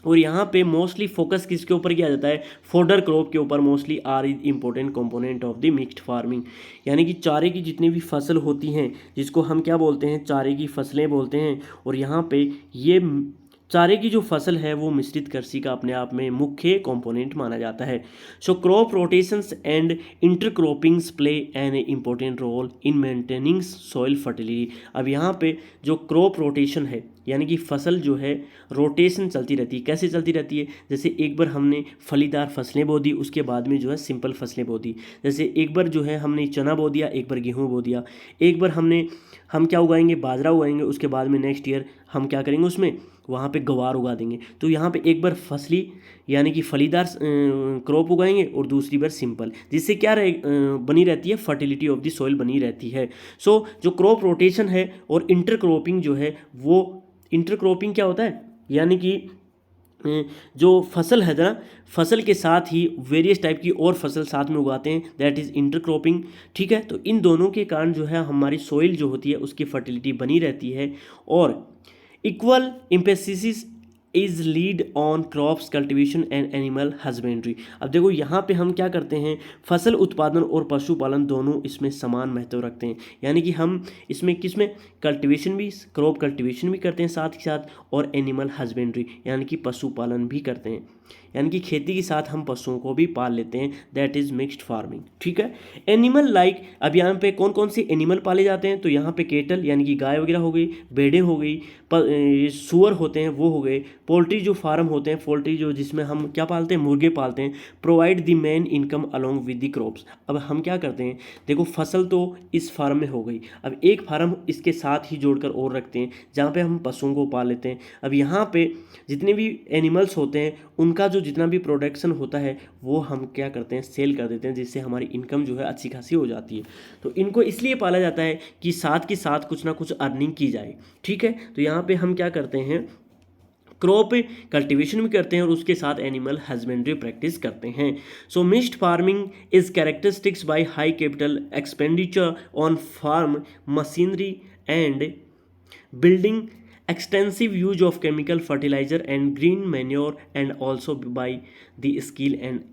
और यहाँ पे मोस्टली फोकस किसके ऊपर किया जाता है, फोडर क्रॉप के ऊपर mostly are is important component of the mixed farming. यानी कि चारे की जितनी भी फसल होती हैं जिसको हम क्या बोलते हैं, चारे की फसलें बोलते हैं। और यहाँ पे ये चारे की जो फसल है वो मिश्रित कृषि का अपने आप में मुख्य कंपोनेंट माना जाता है। So crop rotations and intercroppings play an important role in maintaining soil fertility. अब यहाँ पे जो क्रॉप रोटेशन है यानी कि फसल जो है रोटेशन चलती रहती है। कैसे चलती रहती है, जैसे एक बार हमने फलीदार फसलें बो दी, उसके बाद में जो है सिंपल फसलें बो दी। जैसे एक बार जो है हमने चना बो दिया, एक बार गेहूँ बो दिया, एक बार हम क्या उगाएंगे, बाजरा उगाएंगे, उसके बाद में नेक्स्ट ईयर हम क्या करेंगे, उसमें वहाँ पे गवार उगा देंगे। तो यहाँ पे एक बार फसली यानी कि फलीदार क्रॉप उगाएंगे और दूसरी बार सिंपल, जिससे क्या बनी रहती है, फर्टिलिटी ऑफ द सॉइल बनी रहती है। सो जो क्रॉप रोटेशन है और इंटरक्रॉपिंग जो है, वो इंटरक्रॉपिंग क्या होता है, यानी कि जो फसल है ना, फसल के साथ ही वेरियस टाइप की और फसल साथ में उगाते हैं, दैट इज़ इंटरक्रॉपिंग, ठीक है। तो इन दोनों के कारण जो है हमारी सॉइल जो होती है उसकी फर्टिलिटी बनी रहती है और equal emphasis is lead on crops cultivation and animal husbandry. अब देखो यहाँ पे हम क्या करते हैं, फसल उत्पादन और पशुपालन दोनों इसमें समान महत्व रखते हैं। यानी कि हम इसमें किसमें कल्टीवेशन भी, क्रॉप कल्टीवेशन भी करते हैं साथ ही साथ, और एनिमल हस्बेंड्री यानी कि पशुपालन भी करते हैं, यानी कि खेती के साथ हम पशुओं को भी पाल लेते हैं, दैट इज मिक्स्ड फार्मिंग। ठीक है। एनिमल लाइक, अब यहाँ पे कौन कौन से एनिमल पाले जाते हैं, तो यहाँ पे केटल यानी कि गाय वगैरह हो गई, भेड़ें हो गई, सुअर होते हैं वो हो गए, पोल्ट्री जो फार्म होते हैं, पोल्ट्री जो जिसमें हम क्या पालते हैं, मुर्गे पालते हैं, provide the main income along with the crops. अब हम क्या करते हैं, देखो फसल तो इस फार्म में हो गई, अब एक फार्म इसके साथ ही जोड़कर और रखते हैं जहाँ पे हम पशुओं को पाल लेते हैं। अब यहाँ पे जितने भी एनिमल्स होते हैं उनका जो जितना भी प्रोडक्शन होता है वो हम क्या करते हैं, सेल कर देते हैं, जिससे हमारी इनकम जो है अच्छी खासी हो जाती है। तो इनको इसलिए पाला जाता है कि साथ के साथ कुछ ना कुछ अर्निंग की जाए। ठीक है। तो यहाँ पे हम क्या करते हैं, क्रॉप कल्टीवेशन भी करते हैं और उसके साथ एनिमल हस्बेंड्री प्रैक्टिस करते हैं। So mixed farming is characteristics by high capital expenditure on farm machinery and building, extensive use of chemical fertilizer and green manure, and also by the skill and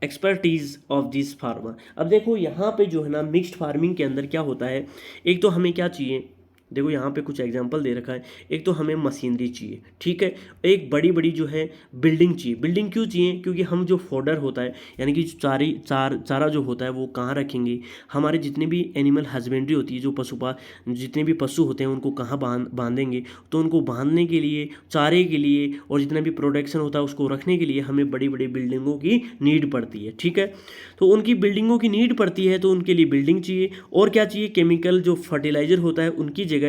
expertise of this farmer. अब देखो यहाँ पे जो है ना mixed farming के अंदर क्या होता है, एक तो हमें क्या चाहिए, देखो यहाँ पे कुछ एग्जांपल दे रखा है। एक तो हमें मशीनरी चाहिए, ठीक है, एक बड़ी बड़ी जो है बिल्डिंग चाहिए। बिल्डिंग क्यों चाहिए, क्योंकि हम जो फोडर होता है यानी कि चारा जो होता है वो कहाँ रखेंगे, हमारे जितने भी एनिमल हस्बेंड्री होती है, जो जितने भी पशु होते हैं उनको कहाँ बांधेंगे, तो उनको बांधने के लिए, चारे के लिए और जितना भी प्रोडक्शन होता है उसको रखने के लिए हमें बड़ी बड़ी बिल्डिंगों की नीड पड़ती है। ठीक है। तो उनकी बिल्डिंगों की नीड पड़ती है तो उनके लिए बिल्डिंग चाहिए। और क्या चाहिए, केमिकल जो फर्टिलाइजर होता है उनकी जगह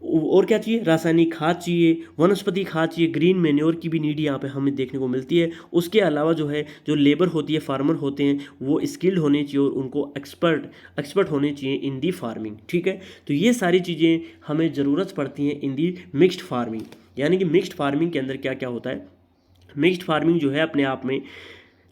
और क्या चाहिए, रासायनिक खाद चाहिए, वनस्पति खाद चाहिए, ग्रीन मैन्योर की भी नीड यहाँ पे हमें देखने को मिलती है। उसके अलावा जो है जो लेबर होती है, फार्मर होते हैं, वो स्किल्ड होने चाहिए और उनको एक्सपर्ट होने चाहिए इन दी फार्मिंग। ठीक है। तो ये सारी चीज़ें हमें ज़रूरत पड़ती हैं इन दी मिक्स्ड फार्मिंग। यानी कि मिक्स्ड फार्मिंग के अंदर क्या क्या होता है, मिक्स्ड फार्मिंग जो है अपने आप में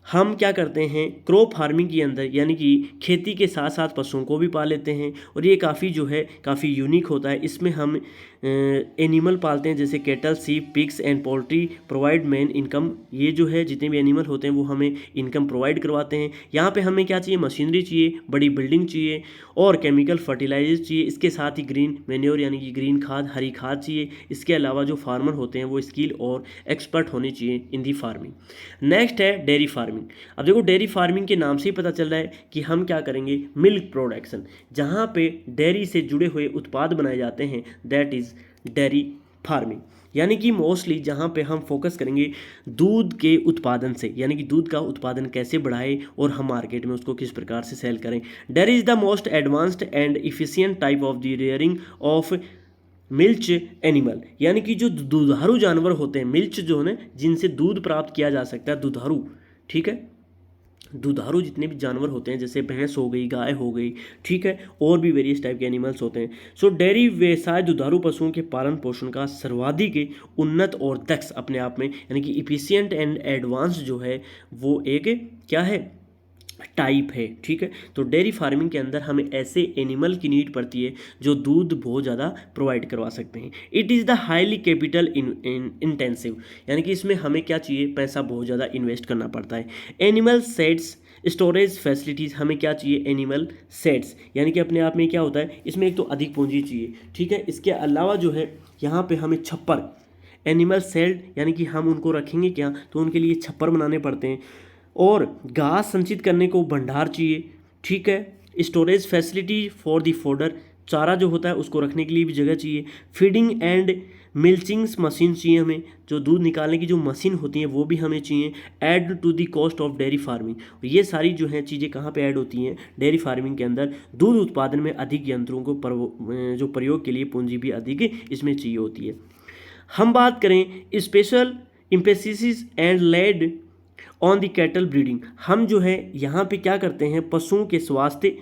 हम क्या करते हैं, क्रॉप फार्मिंग के अंदर यानी कि खेती के साथ साथ पशुओं को भी पाल लेते हैं और ये काफ़ी जो है काफ़ी यूनिक होता है। इसमें हम एनिमल पालते हैं जैसे कैटल, सीप, pigs and poultry provide main income. ये जो है जितने भी एनिमल होते हैं वो हमें इनकम प्रोवाइड करवाते हैं। यहाँ पे हमें क्या चाहिए, मशीनरी चाहिए, बड़ी बिल्डिंग चाहिए और केमिकल फर्टिलाइजर चाहिए। इसके साथ ही ग्रीन मैन्योर यानी कि ग्रीन खाद, हरी खाद चाहिए। इसके अलावा जो फार्मर होते हैं वो स्किल और एक्सपर्ट होने चाहिए इन दी फार्मिंग। नेक्स्ट है डेयरी फार्मिंग। अब देखो डेयरी फार्मिंग के नाम से ही पता चल रहा है कि हम क्या करेंगे, मिल्क प्रोडक्शन, जहाँ पे डेयरी से जुड़े हुए उत्पाद बनाए जाते हैं, दैट इज़ डेयरी फार्मिंग। यानी कि मोस्टली जहाँ पे हम फोकस करेंगे दूध के उत्पादन से, यानी कि दूध का उत्पादन कैसे बढ़ाए और हम मार्केट में उसको किस प्रकार से सेल करें। Dairy is the most advanced and efficient type of the rearing of milch animal. यानी कि जो दुधारू जानवर होते हैं, मिल्च जो है ना जिनसे दूध प्राप्त किया जा सकता है, दुधारू, ठीक है, दुधारू जितने भी जानवर होते हैं जैसे भैंस हो गई, गाय हो गई, ठीक है, और भी वेरियस टाइप के एनिमल्स होते हैं। सो डेयरी व्यवसाय दुधारू पशुओं के पालन पोषण का सर्वाधिक उन्नत और दक्ष अपने आप में, यानी कि इफिशिएंट एंड एडवांस जो है वो एक क्या है, टाइप है। ठीक है। तो डेयरी फार्मिंग के अंदर हमें ऐसे एनिमल की नीड पड़ती है जो दूध बहुत ज़्यादा प्रोवाइड करवा सकते हैं। It is the highly capital intensive, यानी कि इसमें हमें क्या चाहिए, पैसा बहुत ज़्यादा इन्वेस्ट करना पड़ता है। एनिमल सेट्स स्टोरेज फैसिलिटीज़, हमें क्या चाहिए, एनिमल सेट्स, यानी कि अपने आप में क्या होता है, इसमें एक तो अधिक पूंजी चाहिए। ठीक है। इसके अलावा जो है यहाँ पे हमें छप्पर, एनिमल सेट यानी कि हम उनको रखेंगे क्या, तो उनके लिए छप्पर बनाने पड़ते हैं। और घास संचित करने को भंडार चाहिए। ठीक है। Storage facility for the fodder, चारा जो होता है उसको रखने के लिए भी जगह चाहिए। फीडिंग एंड मिल्चिंग्स मशीन चाहिए हमें, जो दूध निकालने की जो मशीन होती हैं वो भी हमें चाहिए। Add to the cost of dairy farming, ये सारी जो हैं चीज़ें कहाँ पे ऐड होती हैं, डेयरी फार्मिंग के अंदर। दूध उत्पादन में अधिक यंत्रों को जो प्रयोग के लिए पूंजी भी अधिक इसमें चाहिए होती है। हम बात करें special emphasis and laid on the cattle breeding, हम जो है यहाँ पे क्या करते हैं, पशुओं के स्वास्थ्य,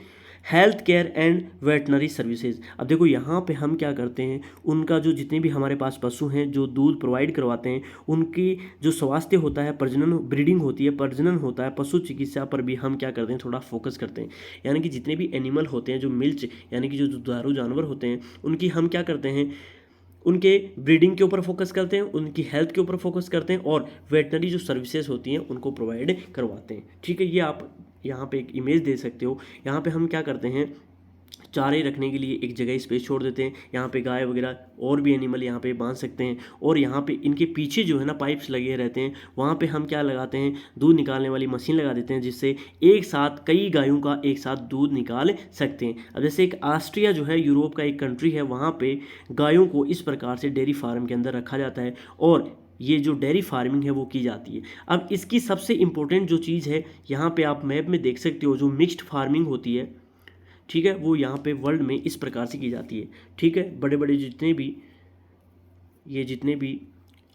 health care and veterinary services. अब देखो यहाँ पे हम क्या करते हैं, उनका जो जितने भी हमारे पास पशु हैं जो दूध प्रोवाइड करवाते हैं उनकी जो स्वास्थ्य होता है, प्रजनन, ब्रीडिंग होती है, प्रजनन होता है, पशु चिकित्सा पर भी हम क्या करते हैं, थोड़ा फोकस करते हैं। यानी कि जितने भी एनिमल होते हैं जो मिल्च यानी कि जो दुधारू जानवर होते हैं उनकी हम क्या करते हैं, उनके ब्रीडिंग के ऊपर फोकस करते हैं, उनकी हेल्थ के ऊपर फोकस करते हैं और वेटनरी जो सर्विसेज होती हैं उनको प्रोवाइड करवाते हैं। ठीक है, ये आप यहाँ पे एक इमेज दे सकते हो। यहाँ पे हम क्या करते हैं, चारे रखने के लिए एक जगह स्पेस छोड़ देते हैं, यहाँ पे गाय वगैरह और भी एनिमल यहाँ पे बांध सकते हैं। और यहाँ पे इनके पीछे जो है ना पाइप्स लगे रहते हैं, वहाँ पे हम क्या लगाते हैं, दूध निकालने वाली मशीन लगा देते हैं, जिससे एक साथ कई गायों का एक साथ दूध निकाल सकते हैं। अब जैसे एक ऑस्ट्रिया जो है, यूरोप का एक कंट्री है, वहाँ पे गायों को इस प्रकार से डेयरी फार्म के अंदर रखा जाता है और ये जो डेयरी फार्मिंग है वो की जाती है। अब इसकी सबसे इम्पोर्टेंट जो चीज़ है, यहाँ पे आप मैप में देख सकते हो, जो मिक्स्ड फार्मिंग होती है, ठीक है, वो यहाँ पे वर्ल्ड में इस प्रकार से की जाती है। ठीक है, बड़े बड़े जितने भी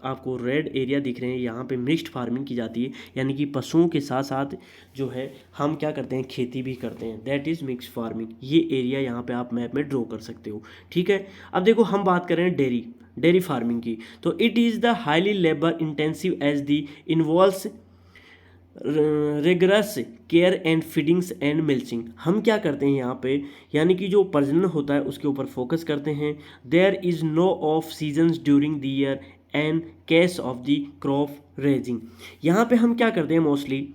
आपको रेड एरिया दिख रहे हैं, यहाँ पे मिक्स्ड फार्मिंग की जाती है, यानी कि पशुओं के साथ साथ जो है हम क्या करते हैं, खेती भी करते हैं, दैट इज़ मिक्स्ड फार्मिंग। ये एरिया यहाँ पे आप मैप में ड्रॉ कर सकते हो। ठीक है, अब देखो हम बात कर रहे हैं डेयरी फार्मिंग की, तो it is the highly labour intensive as the involves rigorous care and feedings and milking. हम क्या करते हैं यहाँ पे, यानी कि जो प्रजनन होता है उसके ऊपर फोकस करते हैं। There is no off seasons during the year and case of the crop raising. यहाँ पे हम क्या करते हैं मोस्टली,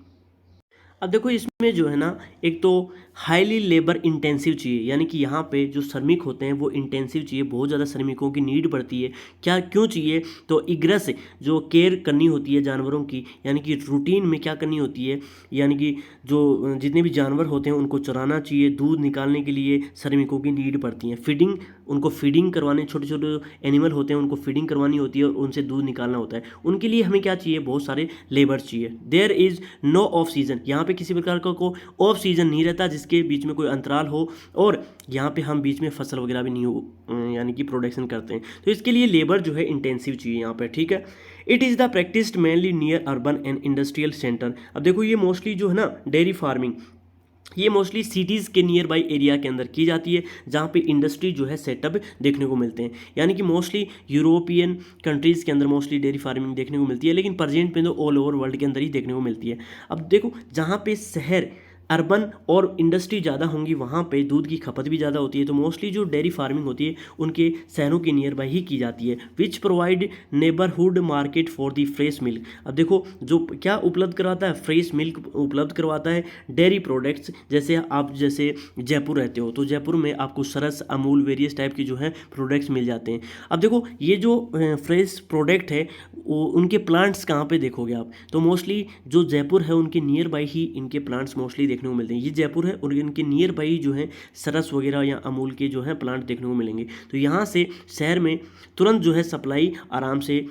अब देखो इसमें जो है ना, एक तो हाईली लेबर इंटेंसिव चाहिए, यानी कि यहाँ पे जो श्रमिक होते हैं वो इंटेंसिव चाहिए, बहुत ज़्यादा श्रमिकों की नीड पड़ती है। क्या क्यों चाहिए, तो इग्रस जो केयर करनी होती है जानवरों की, यानी कि रूटीन में क्या करनी होती है, यानी कि जो जितने भी जानवर होते हैं उनको चराना चाहिए, दूध निकालने के लिए श्रमिकों की नीड पड़ती है। फीडिंग, उनको फीडिंग करवाने, छोटे छोटे एनिमल होते हैं उनको फीडिंग करवानी होती है और उनसे दूध निकालना होता है। उनके लिए हमें क्या चाहिए, बहुत सारे लेबर चाहिए। There is no off season, यहाँ पे किसी प्रकार का को ऑफ सीजन नहीं रहता जिसके बीच में कोई अंतराल हो, और यहाँ पे हम बीच में फसल वगैरह भी नहीं हो, यानी कि प्रोडक्शन करते हैं, तो इसके लिए लेबर जो है इंटेंसिव चाहिए यहाँ पे। ठीक है, it is the practised mainly near urban and industrial centre. अब देखो ये मोस्टली जो है ना डेयरी फार्मिंग, ये मोस्टली सिटीज़ के नियर बाई एरिया के अंदर की जाती है, जहाँ पे इंडस्ट्री जो है सेटअप देखने को मिलते हैं। यानी कि मोस्टली यूरोपियन कंट्रीज़ के अंदर मोस्टली डेयरी फार्मिंग देखने को मिलती है, लेकिन प्रेजेंट में तो ऑल ओवर वर्ल्ड के अंदर ही देखने को मिलती है। अब देखो जहाँ पे शहर, अर्बन और इंडस्ट्री ज़्यादा होंगी, वहाँ पे दूध की खपत भी ज़्यादा होती है, तो मोस्टली जो डेयरी फार्मिंग होती है उनके शहरों के नियर बाई ही की जाती है, which provide neighbourhood market for the fresh milk. अब देखो जो क्या उपलब्ध करवाता है, फ्रेश मिल्क उपलब्ध करवाता है, डेयरी प्रोडक्ट्स। जैसे जयपुर रहते हो तो जयपुर में आपको सरस, अमूल, वेरियस टाइप के जो है प्रोडक्ट्स मिल जाते हैं। अब देखो ये जो फ्रेश प्रोडक्ट है वो उनके प्लांट्स कहाँ पे देखोगे आप, तो मोस्टली जो जयपुर है उनके नियर बाई ही इनके प्लांट्स मोस्टली देखने को मिलते हैं। ये जयपुर है और इनके नियर बाई जो है सरस वगैरह या अमूल के जो है प्लांट देखने को मिलेंगे, तो यहाँ से शहर में तुरंत जो है सप्लाई आराम से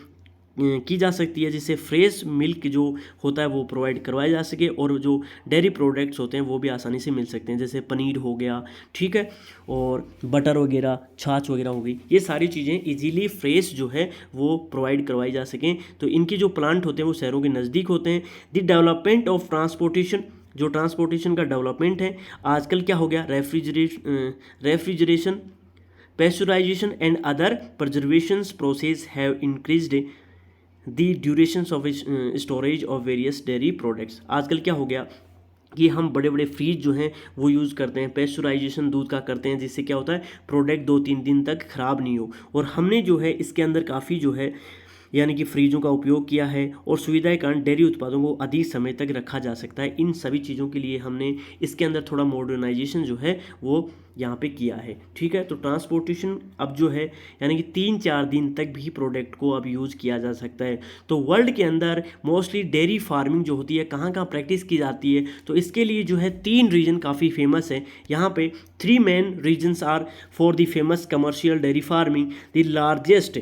की जा सकती है, जिससे फ्रेश मिल्क जो होता है वो प्रोवाइड करवाया जा सके और जो डेयरी प्रोडक्ट्स होते हैं वो भी आसानी से मिल सकते हैं, जैसे पनीर हो गया, ठीक है, और बटर वगैरह, छाछ वगैरह हो गई, ये सारी चीज़ें इजीली फ्रेश जो है वो प्रोवाइड करवाई जा सकें। तो इनके जो प्लांट होते हैं वो शहरों के नज़दीक होते हैं। द डेवलपमेंट ऑफ ट्रांसपोर्टेशन, जो ट्रांसपोर्टेशन का डेवलपमेंट है आजकल क्या हो गया, refrigeration, pasteurisation and other preservations process have increased the durations of storage of various dairy products. आजकल क्या हो गया कि हम बड़े बड़े फ्रीज जो हैं वो यूज़ करते हैं, पैस्चराइजेशन दूध का करते हैं, जिससे क्या होता है प्रोडक्ट 2-3 दिन तक ख़राब नहीं हो। और हमने जो है इसके अंदर काफ़ी जो है यानी कि फ्रीजों का उपयोग किया है और सुविधा के कारण डेयरी उत्पादों को अधिक समय तक रखा जा सकता है। इन सभी चीज़ों के लिए हमने इसके अंदर थोड़ा मॉडर्नाइजेशन जो है वो यहाँ पे किया है, ठीक है। तो ट्रांसपोर्टेशन अब जो है यानी कि 3-4 दिन तक भी प्रोडक्ट को अब यूज़ किया जा सकता है। तो वर्ल्ड के अंदर मोस्टली डेयरी फार्मिंग जो होती है कहाँ कहाँ प्रैक्टिस की जाती है, तो इसके लिए जो है 3 रीजन काफ़ी फेमस है। यहाँ पे 3 main regions are for the famous commercial dairy farming, the largest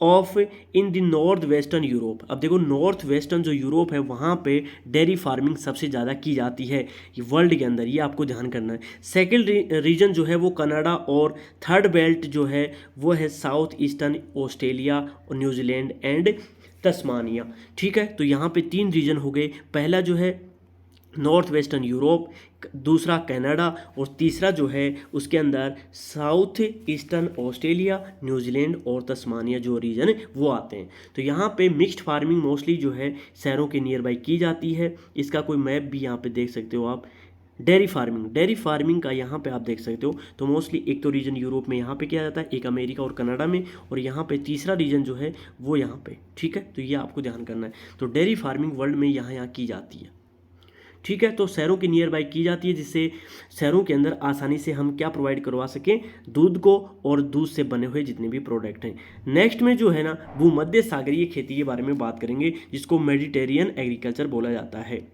of in the north western Europe. अब देखो नॉर्थ वेस्टर्न जो यूरोप है वहाँ पे डेयरी फार्मिंग सबसे ज़्यादा की जाती है वर्ल्ड के अंदर, ये आपको ध्यान करना है। सेकंड रीजन जो है वो कनाडा, और थर्ड बेल्ट जो है वो है साउथ ईस्टर्न ऑस्ट्रेलिया और न्यूजीलैंड एंड तस्मानिया, ठीक है। तो यहाँ पे 3 रीजन हो गए, पहला जो है नॉर्थ वेस्टर्न यूरोप, दूसरा कनाडा और तीसरा जो है उसके अंदर साउथ ईस्टर्न ऑस्ट्रेलिया, न्यूजीलैंड और तस्मानिया जो रीजन वो आते हैं। तो यहाँ पे मिक्स्ड फार्मिंग मोस्टली जो है शहरों के नियर बाई की जाती है। इसका कोई मैप भी यहाँ पे देख सकते हो आप, डेयरी फार्मिंग का यहाँ पे आप देख सकते हो, तो मोस्टली एक तो रीजन यूरोप में यहाँ पे किया जाता है, एक अमेरिका और कनाडा में, और यहाँ पे तीसरा रीजन जो है वो यहाँ पे, ठीक है। तो ये आपको ध्यान करना है। तो डेयरी फार्मिंग वर्ल्ड में यहाँ यहाँ की जाती है, ठीक है। तो शहरों के नियर बाई की जाती है, जिससे शहरों के अंदर आसानी से हम क्या प्रोवाइड करवा सकें, दूध को और दूध से बने हुए जितने भी प्रोडक्ट हैं। नेक्स्ट में जो है ना, भूमध्य सागरीय खेती के बारे में बात करेंगे, जिसको मेडिटेरियन एग्रीकल्चर बोला जाता है।